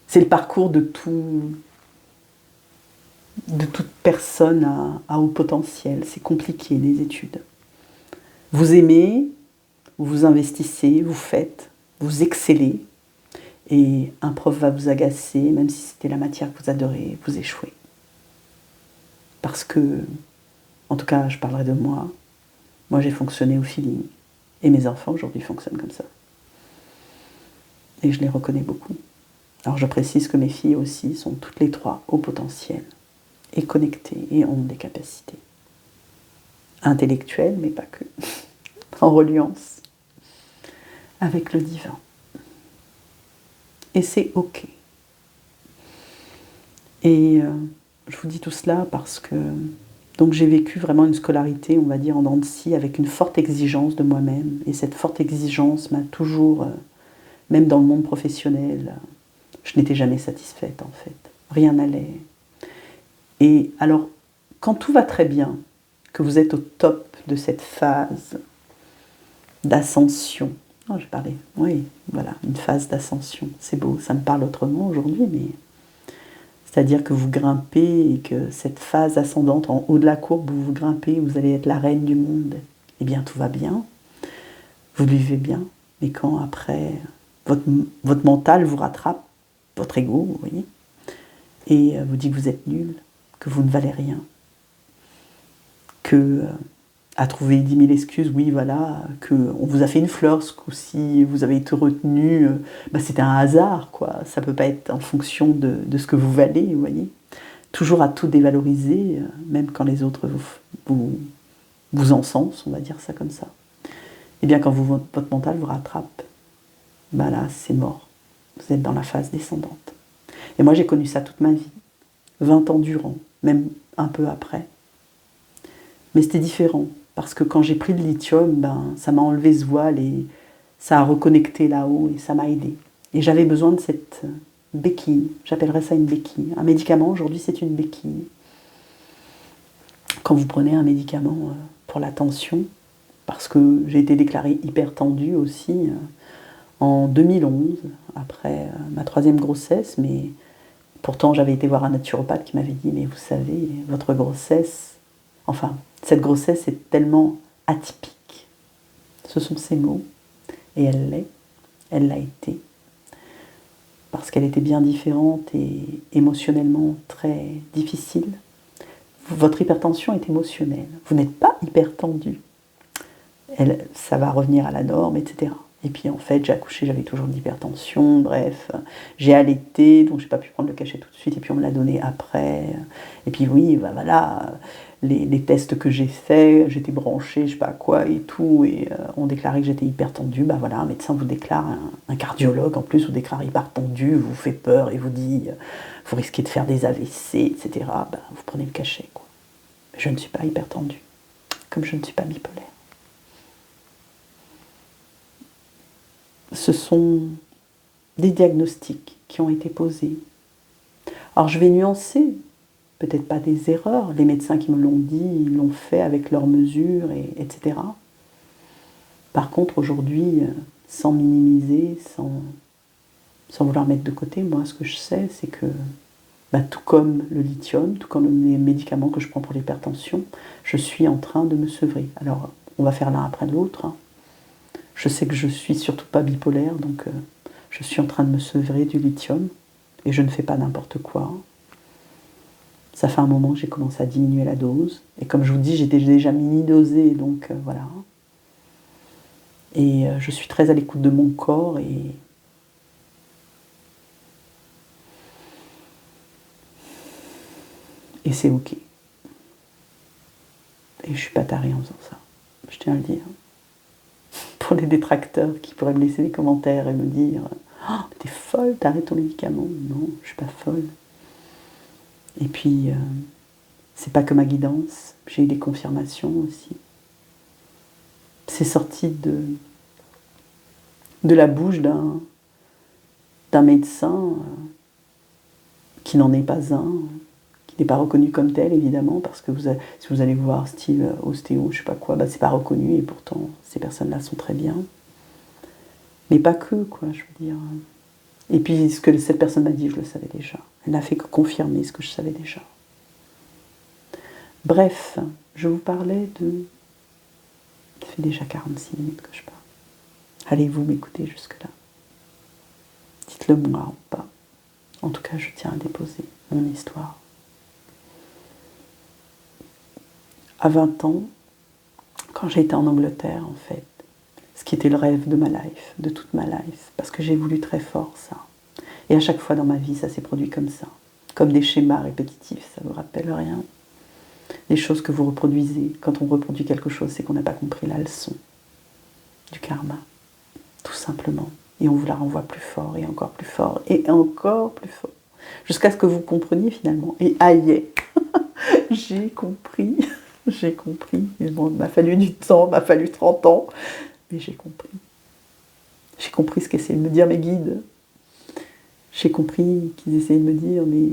c'est le parcours de toute personne à haut potentiel. C'est compliqué, les études. Vous aimez, vous investissez, vous faites, vous excellez, et un prof va vous agacer, même si c'était la matière que vous adorez, vous échouez. Parce que, en tout cas, je parlerai de moi, j'ai fonctionné au feeling, et mes enfants aujourd'hui fonctionnent comme ça. Et je les reconnais beaucoup. Alors je précise que mes filles aussi sont toutes les 3 au potentiel, et connectées, et ont des capacités. Intellectuelles, mais pas que. En reliance avec le divin. Et c'est OK. Et je vous dis tout cela parce que donc j'ai vécu vraiment une scolarité, on va dire, en dents de scie, avec une forte exigence de moi-même. Et cette forte exigence m'a toujours, même dans le monde professionnel, je n'étais jamais satisfaite en fait. Rien n'allait. Et alors, quand tout va très bien, que vous êtes au top de cette phase d'ascension, je parlais, oui, voilà, une phase d'ascension, c'est beau, ça me parle autrement aujourd'hui, mais c'est-à-dire que vous grimpez et que cette phase ascendante, en haut de la courbe, où vous grimpez, vous allez être la reine du monde, eh bien tout va bien, vous vivez bien, mais quand après, votre mental vous rattrape, votre ego, vous voyez, et vous dit que vous êtes nul, que vous ne valez rien, que à trouver 10 000 excuses, oui, voilà, qu'on vous a fait une fleur ce coup-ci, vous avez été retenu, c'était un hasard, quoi. Ça ne peut pas être en fonction de ce que vous valez, vous voyez. Toujours à tout dévaloriser, même quand les autres vous encensent, on va dire ça comme ça. Eh bien, quand votre mental vous rattrape, là, c'est mort. Vous êtes dans la phase descendante. Et moi, j'ai connu ça toute ma vie, 20 ans durant, même un peu après. Mais c'était différent. Parce que quand j'ai pris le lithium, ça m'a enlevé ce voile et ça a reconnecté là-haut et ça m'a aidé. Et j'avais besoin de cette béquille, j'appellerais ça une béquille. Un médicament, aujourd'hui, c'est une béquille. Quand vous prenez un médicament pour la tension, parce que j'ai été déclarée hypertendue aussi en 2011, après ma 3e grossesse, mais pourtant j'avais été voir un naturopathe qui m'avait dit « Mais vous savez, votre grossesse, enfin, cette grossesse est tellement atypique. » Ce sont ces mots. Et elle l'a été. Parce qu'elle était bien différente et émotionnellement très difficile. Votre hypertension est émotionnelle. Vous n'êtes pas hypertendu. Ça va revenir à la norme, etc. Et puis en fait, j'ai accouché, j'avais toujours de l'hypertension, bref. J'ai allaité, donc j'ai pas pu prendre le cachet tout de suite, et puis on me l'a donné après. Et puis oui, voilà, les tests que j'ai faits, j'étais branchée, je sais pas quoi et tout, et on déclarait que j'étais hypertendue. Voilà, un médecin vous déclare, un cardiologue en plus vous déclare hypertendu, vous fait peur et vous dit vous risquez de faire des AVC, etc. Vous prenez le cachet, quoi. Mais je ne suis pas hypertendue, comme je ne suis pas bipolaire. ce sont des diagnostics qui ont été posés. Alors je vais nuancer, peut-être pas des erreurs, les médecins qui me l'ont dit, ils l'ont fait avec leurs mesures, etc. Par contre, aujourd'hui, sans minimiser, sans vouloir mettre de côté, moi, ce que je sais, c'est que, tout comme le lithium, tout comme les médicaments que je prends pour l'hypertension, je suis en train de me sevrer. Alors, on va faire l'un après l'autre. Hein. Je sais que je suis surtout pas bipolaire, donc je suis en train de me sevrer du lithium, et je ne fais pas n'importe quoi. Ça fait un moment que j'ai commencé à diminuer la dose, et comme je vous dis, j'étais déjà mini-dosée, donc voilà. Et je suis très à l'écoute de mon corps, et c'est ok. Et je suis pas tarée en faisant ça, je tiens à le dire. Pour les détracteurs qui pourraient me laisser des commentaires et me dire « Oh, t'es folle, t'arrêtes ton médicament ». Non, je suis pas folle. Et puis, c'est pas que ma guidance, j'ai eu des confirmations aussi. C'est sorti de la bouche d'un médecin qui n'en est pas un, qui n'est pas reconnu comme tel, évidemment, parce que si vous allez voir style ostéo, je sais pas quoi, c'est pas reconnu, et pourtant, ces personnes-là sont très bien. Mais pas que, quoi, je veux dire. Et puis, ce que cette personne m'a dit, je le savais déjà. Elle n'a fait que confirmer ce que je savais déjà. Bref, je vous parlais de... Ça fait déjà 46 minutes que je parle. Allez-vous m'écouter jusque-là? Dites-le moi ou pas. En tout cas, je tiens à déposer mon histoire. À 20 ans, quand j'ai été en Angleterre, en fait, ce qui était le rêve de ma life, de toute ma life, parce que j'ai voulu très fort ça. Et à chaque fois dans ma vie, ça s'est produit comme ça. Comme des schémas répétitifs, ça ne vous rappelle rien? Les choses que vous reproduisez. Quand on reproduit quelque chose, c'est qu'on n'a pas compris la leçon du karma. Tout simplement. Et on vous la renvoie plus fort, et encore plus fort, et encore plus fort. Jusqu'à ce que vous compreniez finalement. Et aïe, j'ai compris. J'ai compris. Mais bon, il m'a fallu du temps, il m'a fallu 30 ans. Mais j'ai compris. J'ai compris ce qu'essayaient de me dire mes guides. J'ai compris qu'ils essayaient de me dire, mais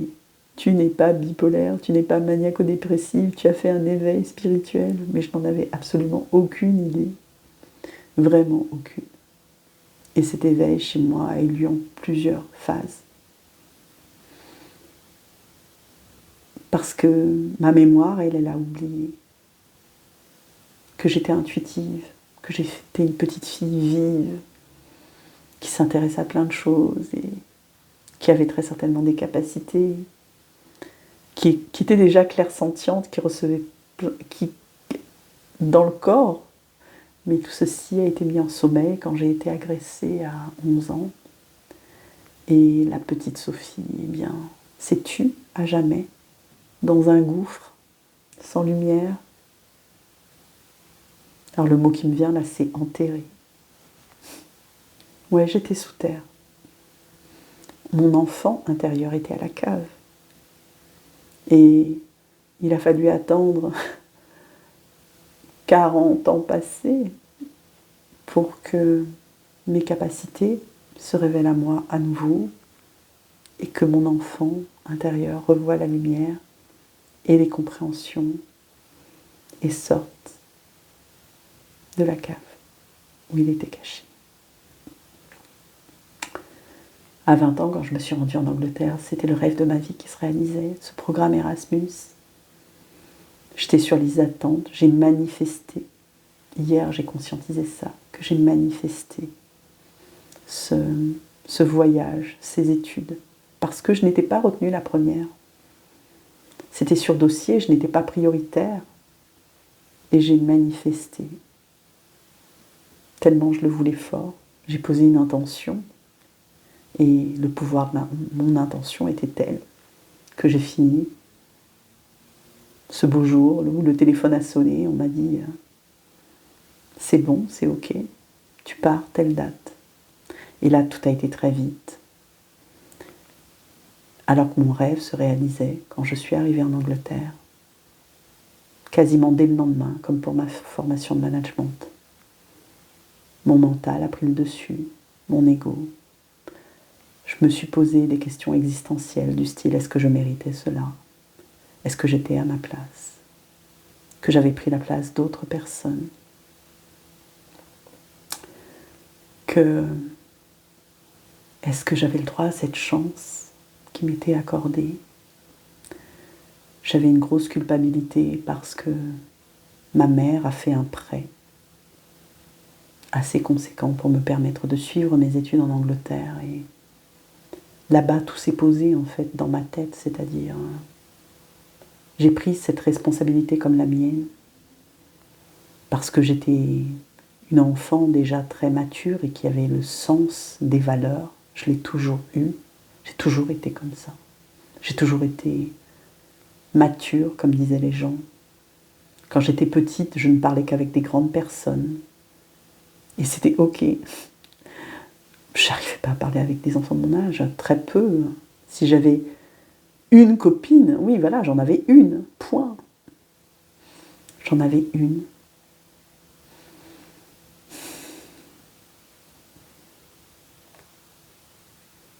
tu n'es pas bipolaire, tu n'es pas maniaco-dépressive, tu as fait un éveil spirituel. Mais je n'en avais absolument aucune idée. Vraiment aucune. Et cet éveil chez moi a eu lieu en plusieurs phases. Parce que ma mémoire, elle a oublié que j'étais intuitive, que j'étais une petite fille vive, qui s'intéresse à plein de choses et qui avait très certainement des capacités, qui était déjà clairsentiente, qui recevait dans le corps. Mais tout ceci a été mis en sommeil quand j'ai été agressée à 11 ans. Et la petite Sophie, eh bien, s'est tue à jamais, dans un gouffre, sans lumière. Alors le mot qui me vient là, c'est enterré. Ouais, j'étais sous terre. Mon enfant intérieur était à la cave. Et il a fallu attendre 40 ans passés pour que mes capacités se révèlent à moi à nouveau et que mon enfant intérieur revoie la lumière et les compréhensions et sorte de la cave où il était caché. À 20 ans, quand je me suis rendue en Angleterre, c'était le rêve de ma vie qui se réalisait, ce programme Erasmus. J'étais sur les attentes, j'ai manifesté. Hier, j'ai conscientisé ça, que j'ai manifesté ce voyage, ces études, parce que je n'étais pas retenue la première. C'était sur dossier, je n'étais pas prioritaire, et j'ai manifesté. Tellement je le voulais fort, j'ai posé une intention, et le pouvoir de mon intention était tel que j'ai fini. Ce beau jour où le téléphone a sonné, on m'a dit « c'est bon, c'est ok, tu pars telle date ». Et là, tout a été très vite. Alors que mon rêve se réalisait quand je suis arrivée en Angleterre, quasiment dès le lendemain, comme pour ma formation de management. Mon mental a pris le dessus. mon ego. Je me suis posé des questions existentielles du style: est-ce que je méritais cela? Est-ce que j'étais à ma place? Que j'avais pris la place d'autres personnes? Est-ce que j'avais le droit à cette chance qui m'était accordée? J'avais une grosse culpabilité parce que ma mère a fait un prêt assez conséquent pour me permettre de suivre mes études en Angleterre. Et là-bas, tout s'est posé en fait dans ma tête, c'est-à-dire j'ai pris cette responsabilité comme la mienne parce que j'étais une enfant déjà très mature et qui avait le sens des valeurs. Je l'ai toujours eu, j'ai toujours été comme ça. J'ai toujours été mature, comme disaient les gens. Quand j'étais petite, je ne parlais qu'avec des grandes personnes. Et c'était ok. J'arrivais pas à parler avec des enfants de mon âge, très peu. Si j'avais une copine, oui voilà, j'en avais une, point. J'en avais une.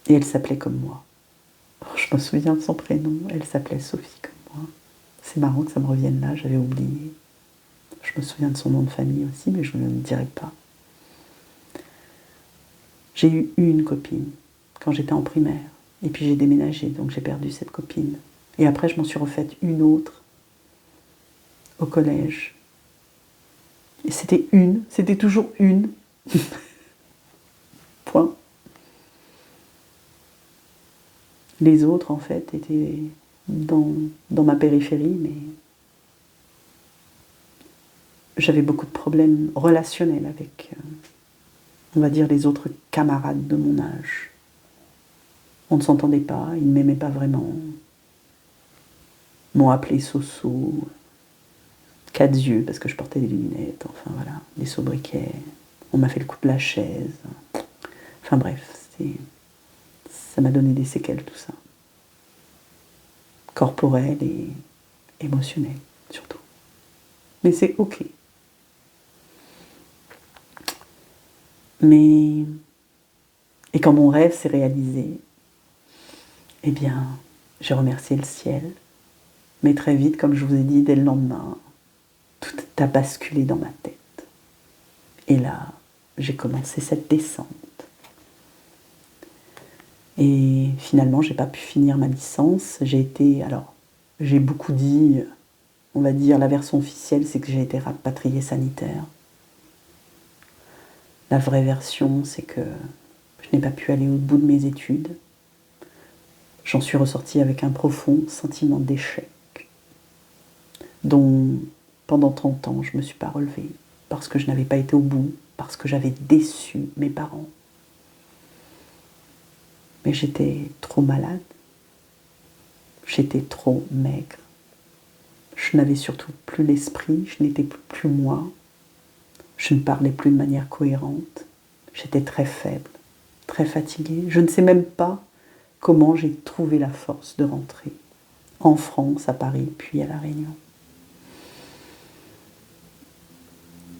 Et elle s'appelait comme moi. Oh, je me souviens de son prénom, elle s'appelait Sophie comme moi. C'est marrant que ça me revienne là, j'avais oublié. Je me souviens de son nom de famille aussi, mais je ne le dirai pas. J'ai eu une copine quand j'étais en primaire. Et puis j'ai déménagé, donc j'ai perdu cette copine. Et après, je m'en suis refaite une autre au collège. Et c'était toujours une. Point. Les autres, en fait, étaient dans ma périphérie, mais j'avais beaucoup de problèmes relationnels avec, on va dire, les autres camarades de mon âge. On ne s'entendait pas, ils ne m'aimaient pas vraiment. M'ont appelé Soso, 4 yeux, parce que je portais des lunettes, enfin voilà, des sobriquets. On m'a fait le coup de la chaise. Enfin bref, ça m'a donné des séquelles, tout ça. Corporelles et émotionnelles, surtout. Mais c'est ok. Mais... Et quand mon rêve s'est réalisé, eh bien, j'ai remercié le ciel. Mais très vite, comme je vous ai dit, dès le lendemain, tout a basculé dans ma tête. Et là, j'ai commencé cette descente. Et finalement, j'ai pas pu finir ma licence. J'ai beaucoup dit, on va dire, la version officielle, c'est que j'ai été rapatriée sanitaire. La vraie version, c'est que je n'ai pas pu aller au bout de mes études. J'en suis ressortie avec un profond sentiment d'échec, dont pendant 30 ans, je ne me suis pas relevée, parce que je n'avais pas été au bout, parce que j'avais déçu mes parents. Mais j'étais trop malade, j'étais trop maigre, je n'avais surtout plus l'esprit, je n'étais plus moi, je ne parlais plus de manière cohérente, j'étais très faible, très fatiguée. Je ne sais même pas comment j'ai trouvé la force de rentrer en France, à Paris, puis à La Réunion.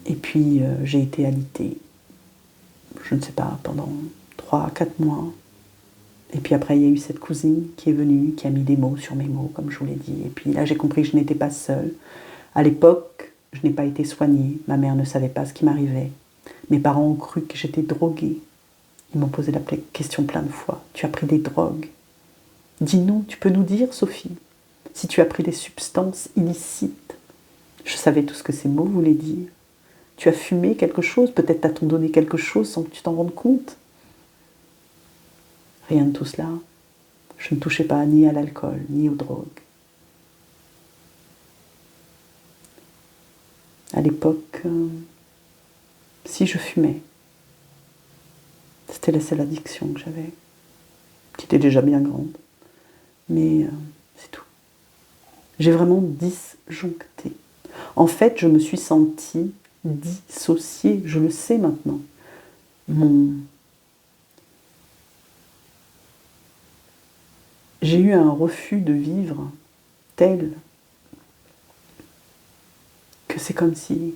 Et puis j'ai été alitée, je ne sais pas, pendant 3 à 4 mois. Et puis après, il y a eu cette cousine qui est venue, qui a mis des mots sur mes mots, comme je vous l'ai dit. Et puis là, j'ai compris que je n'étais pas seule. À l'époque, je n'ai pas été soignée. Ma mère ne savait pas ce qui m'arrivait. Mes parents ont cru que j'étais droguée. Ils m'ont posé la question plein de fois. Tu as pris des drogues? Dis-nous, tu peux nous dire, Sophie, si tu as pris des substances illicites? Je savais tout ce que ces mots voulaient dire. Tu as fumé quelque chose? Peut-être t'a-t-on donné quelque chose sans que tu t'en rendes compte? Rien de tout cela. Je ne touchais pas ni à l'alcool, ni aux drogues. À l'époque, si je fumais, c'était la seule addiction que j'avais, qui était déjà bien grande. Mais c'est tout. J'ai vraiment disjoncté. En fait, je me suis sentie dissociée, je le sais maintenant. J'ai eu un refus de vivre tel que c'est comme si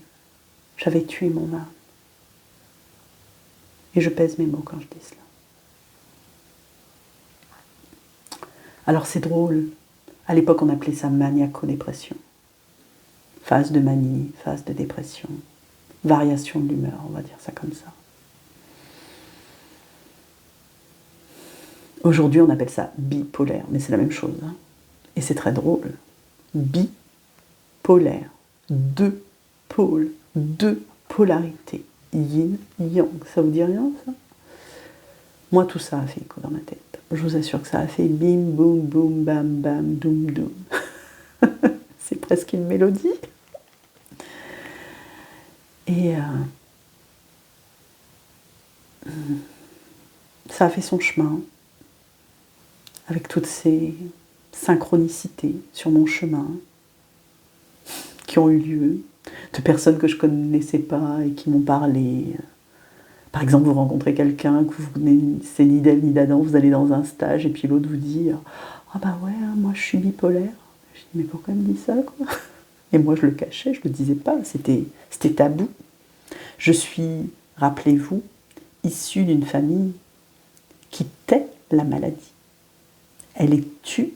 j'avais tué mon âme. Et je pèse mes mots quand je dis cela. Alors c'est drôle, à l'époque on appelait ça maniaco-dépression. Phase de manie, phase de dépression, variation de l'humeur, on va dire ça comme ça. Aujourd'hui on appelle ça bipolaire, mais c'est la même chose. Hein. Et c'est très drôle. Bipolaire, deux pôles, deux polarités, yin, yang, ça vous dit rien ça? Moi tout ça a fait écho dans ma tête. Je vous assure que ça a fait bim, boum, boum, bam, bam, doum, doum. C'est presque une mélodie. Et ça a fait son chemin, avec toutes ces synchronicités sur mon chemin, qui ont eu lieu, de personnes que je ne connaissais pas et qui m'ont parlé. Par exemple, vous rencontrez quelqu'un, que vous c'est ni d'elle ni d'Adam, vous allez dans un stage et puis l'autre vous dit « Ah bah ouais, moi je suis bipolaire ». Je dis « Mais pourquoi elle me dit ça quoi ?» Et moi je le cachais, je ne le disais pas, c'était tabou. Je suis, rappelez-vous, issue d'une famille qui tait la maladie. Elle est tue.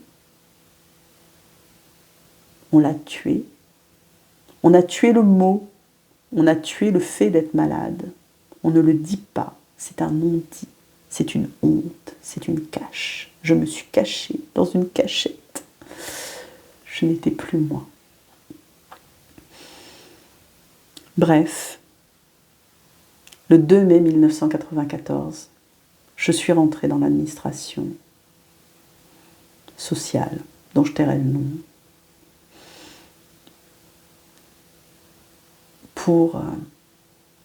On l'a tuée. On a tué le mot. On a tué le fait d'être malade. On ne le dit pas. C'est un non-dit. C'est une honte. C'est une cache. Je me suis cachée dans une cachette. Je n'étais plus moi. Bref, le 2 mai 1994, je suis rentrée dans l'administration sociale, dont je tairai le nom, pour...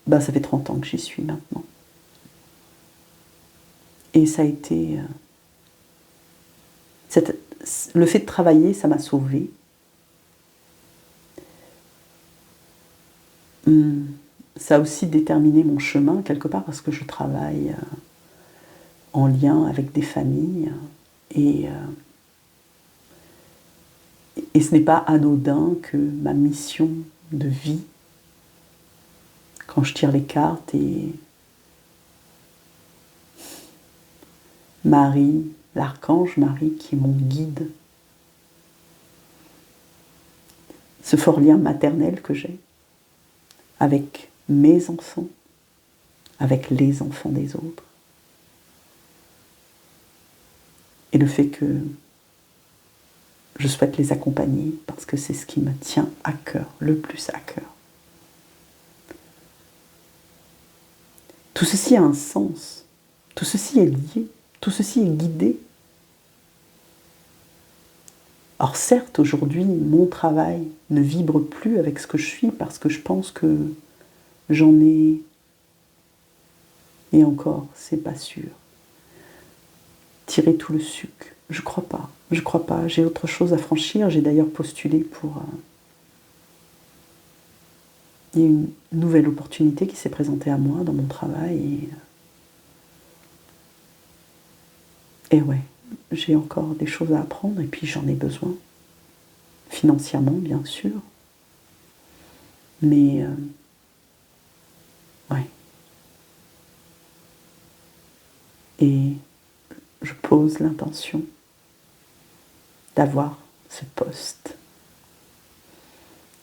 ça fait 30 ans que j'y suis maintenant. Et ça a été... le fait de travailler, ça m'a sauvée. Ça a aussi déterminé mon chemin, quelque part, parce que je travaille en lien avec des familles. Et ce n'est pas anodin que ma mission de vie, quand je tire les cartes, et Marie, l'archange Marie, qui est mon guide, ce fort lien maternel que j'ai avec mes enfants, avec les enfants des autres, et le fait que je souhaite les accompagner parce que c'est ce qui me tient à cœur, le plus à cœur. Tout ceci a un sens, tout ceci est lié, tout ceci est guidé. Or certes, aujourd'hui, mon travail ne vibre plus avec ce que je suis parce que je pense que j'en ai, et encore, c'est pas sûr, tiré tout le sucre. Je crois pas, j'ai autre chose à franchir, j'ai d'ailleurs postulé pour... Il y a une nouvelle opportunité qui s'est présentée à moi dans mon travail et ouais, j'ai encore des choses à apprendre et puis j'en ai besoin. Financièrement, bien sûr. Mais, ouais. Et je pose l'intention d'avoir ce poste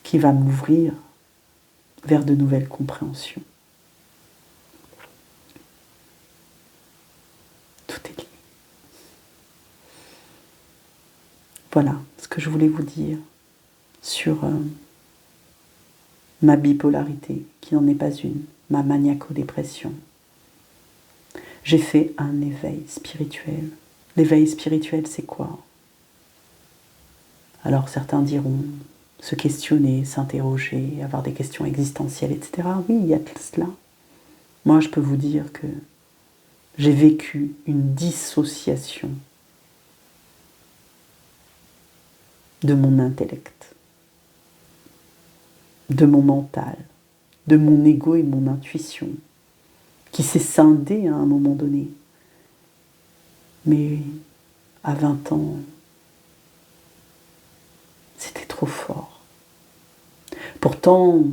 qui va m'ouvrir vers de nouvelles compréhensions. Tout est lié. Voilà ce que je voulais vous dire sur ma bipolarité, qui n'en est pas une, ma maniaco-dépression. J'ai fait un éveil spirituel. L'éveil spirituel, c'est quoi? Alors certains diront se questionner, s'interroger, avoir des questions existentielles, etc. Oui, il y a tout cela. Moi, je peux vous dire que j'ai vécu une dissociation de mon intellect, de mon mental, de mon ego et de mon intuition, qui s'est scindée à un moment donné. Mais à 20 ans, c'était trop fort. Pourtant,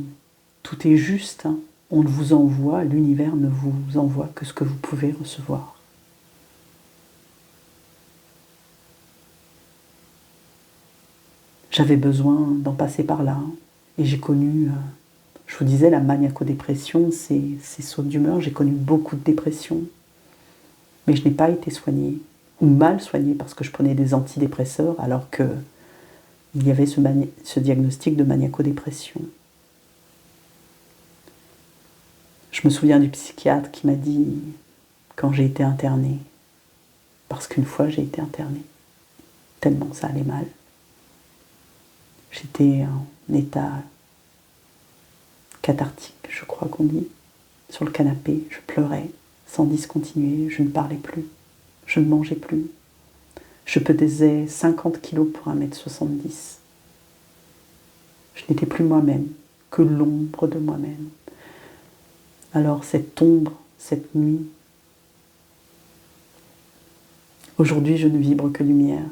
tout est juste, hein. on ne vous envoie, l'univers ne vous envoie que ce que vous pouvez recevoir. J'avais besoin d'en passer par là, et j'ai connu, je vous disais, la maniaco-dépression, ces sautes d'humeur, j'ai connu beaucoup de dépression, mais je n'ai pas été soignée, ou mal soignée, parce que je prenais des antidépresseurs, alors que il y avait ce diagnostic de maniaco-dépression. Je me souviens du psychiatre qui m'a dit, quand j'ai été internée, parce qu'une fois j'ai été internée, tellement ça allait mal. J'étais en état cathartique, je crois qu'on dit, sur le canapé, je pleurais, sans discontinuer, je ne parlais plus, je ne mangeais plus. Je pesais 50 kilos pour 1,70 m. Je n'étais plus moi-même, que l'ombre de moi-même. Alors cette ombre, cette nuit, aujourd'hui je ne vibre que lumière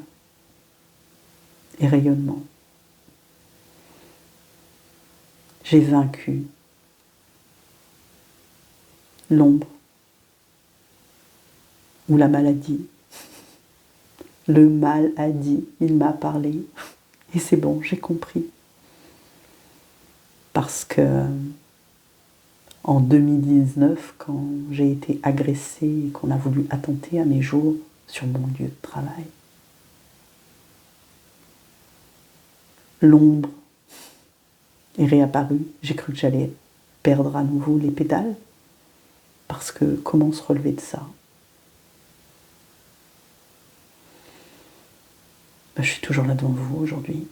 et rayonnement. J'ai vaincu l'ombre ou la maladie. Le mal a dit, il m'a parlé, et c'est bon, j'ai compris. Parce que en 2019, quand j'ai été agressée et qu'on a voulu attenter à mes jours sur mon lieu de travail, l'ombre est réapparue. J'ai cru que j'allais perdre à nouveau les pédales, parce que comment se relever de ça? Ben, je suis toujours là devant vous aujourd'hui.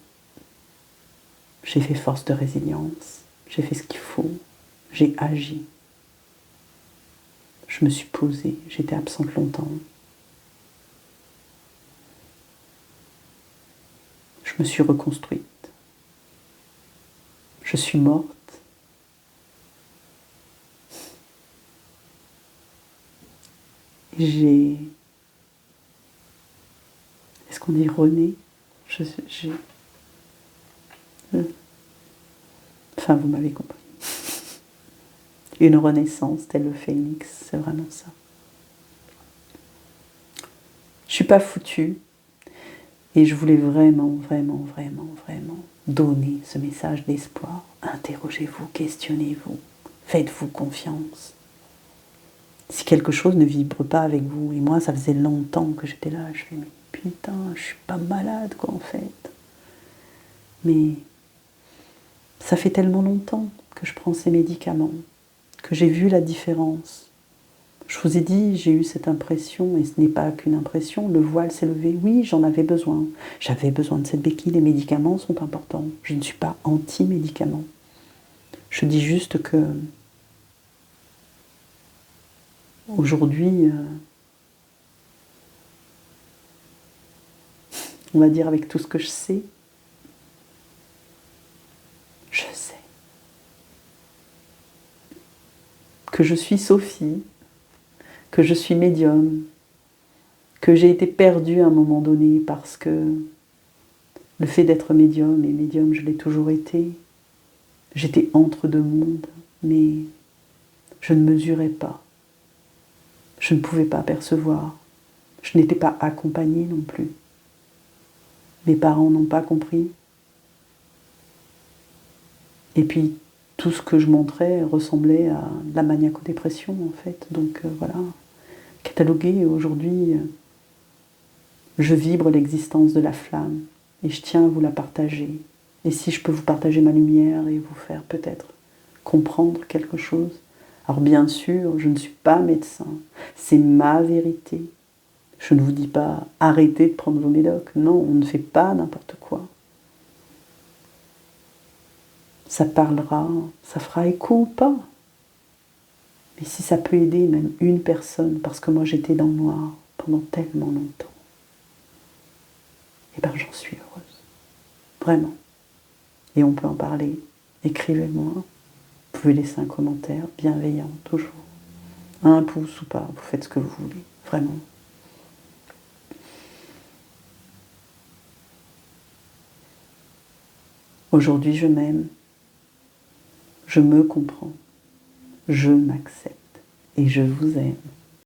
J'ai fait force de résilience, j'ai fait ce qu'il faut, j'ai agi. Je me suis posée, j'étais absente longtemps. Je me suis reconstruite. Je suis morte. J'ai... Est-ce qu'on dit rené? Enfin, vous m'avez compris. Une renaissance, tel le phénix, c'est vraiment ça. Je suis pas foutue. Et je voulais vraiment, vraiment, vraiment, vraiment donner ce message d'espoir. Interrogez-vous, questionnez-vous, faites-vous confiance. Si quelque chose ne vibre pas avec vous, et moi ça faisait longtemps que j'étais là, je fais mais putain, je suis pas malade quoi en fait. Mais ça fait tellement longtemps que je prends ces médicaments, que j'ai vu la différence. Je vous ai dit, j'ai eu cette impression, et ce n'est pas qu'une impression, le voile s'est levé. Oui, j'en avais besoin. J'avais besoin de cette béquille, les médicaments sont importants. Je ne suis pas anti-médicaments. Je dis juste que aujourd'hui, on va dire avec tout ce que je sais que je suis Sophie, que je suis médium, que j'ai été perdue à un moment donné parce que le fait d'être médium, et médium je l'ai toujours été, j'étais entre deux mondes, mais je ne mesurais pas, je ne pouvais pas percevoir, je n'étais pas accompagnée non plus. Mes parents n'ont pas compris. Et puis tout ce que je montrais ressemblait à de la maniaco-dépression en fait. Donc voilà, catalogué aujourd'hui, je vibre l'existence de la flamme et je tiens à vous la partager. Et si je peux vous partager ma lumière et vous faire peut-être comprendre quelque chose, alors bien sûr, je ne suis pas médecin, c'est ma vérité. Je ne vous dis pas arrêtez de prendre vos médocs, non, on ne fait pas n'importe quoi. Ça parlera, ça fera écho ou pas. Mais si ça peut aider même une personne, parce que moi j'étais dans le noir pendant tellement longtemps, eh bien j'en suis heureuse. Vraiment. Et on peut en parler. Écrivez-moi. Vous pouvez laisser un commentaire bienveillant, toujours. Un pouce ou pas, vous faites ce que vous voulez. Vraiment. Aujourd'hui, je m'aime. Je me comprends. Je m'accepte et je vous aime.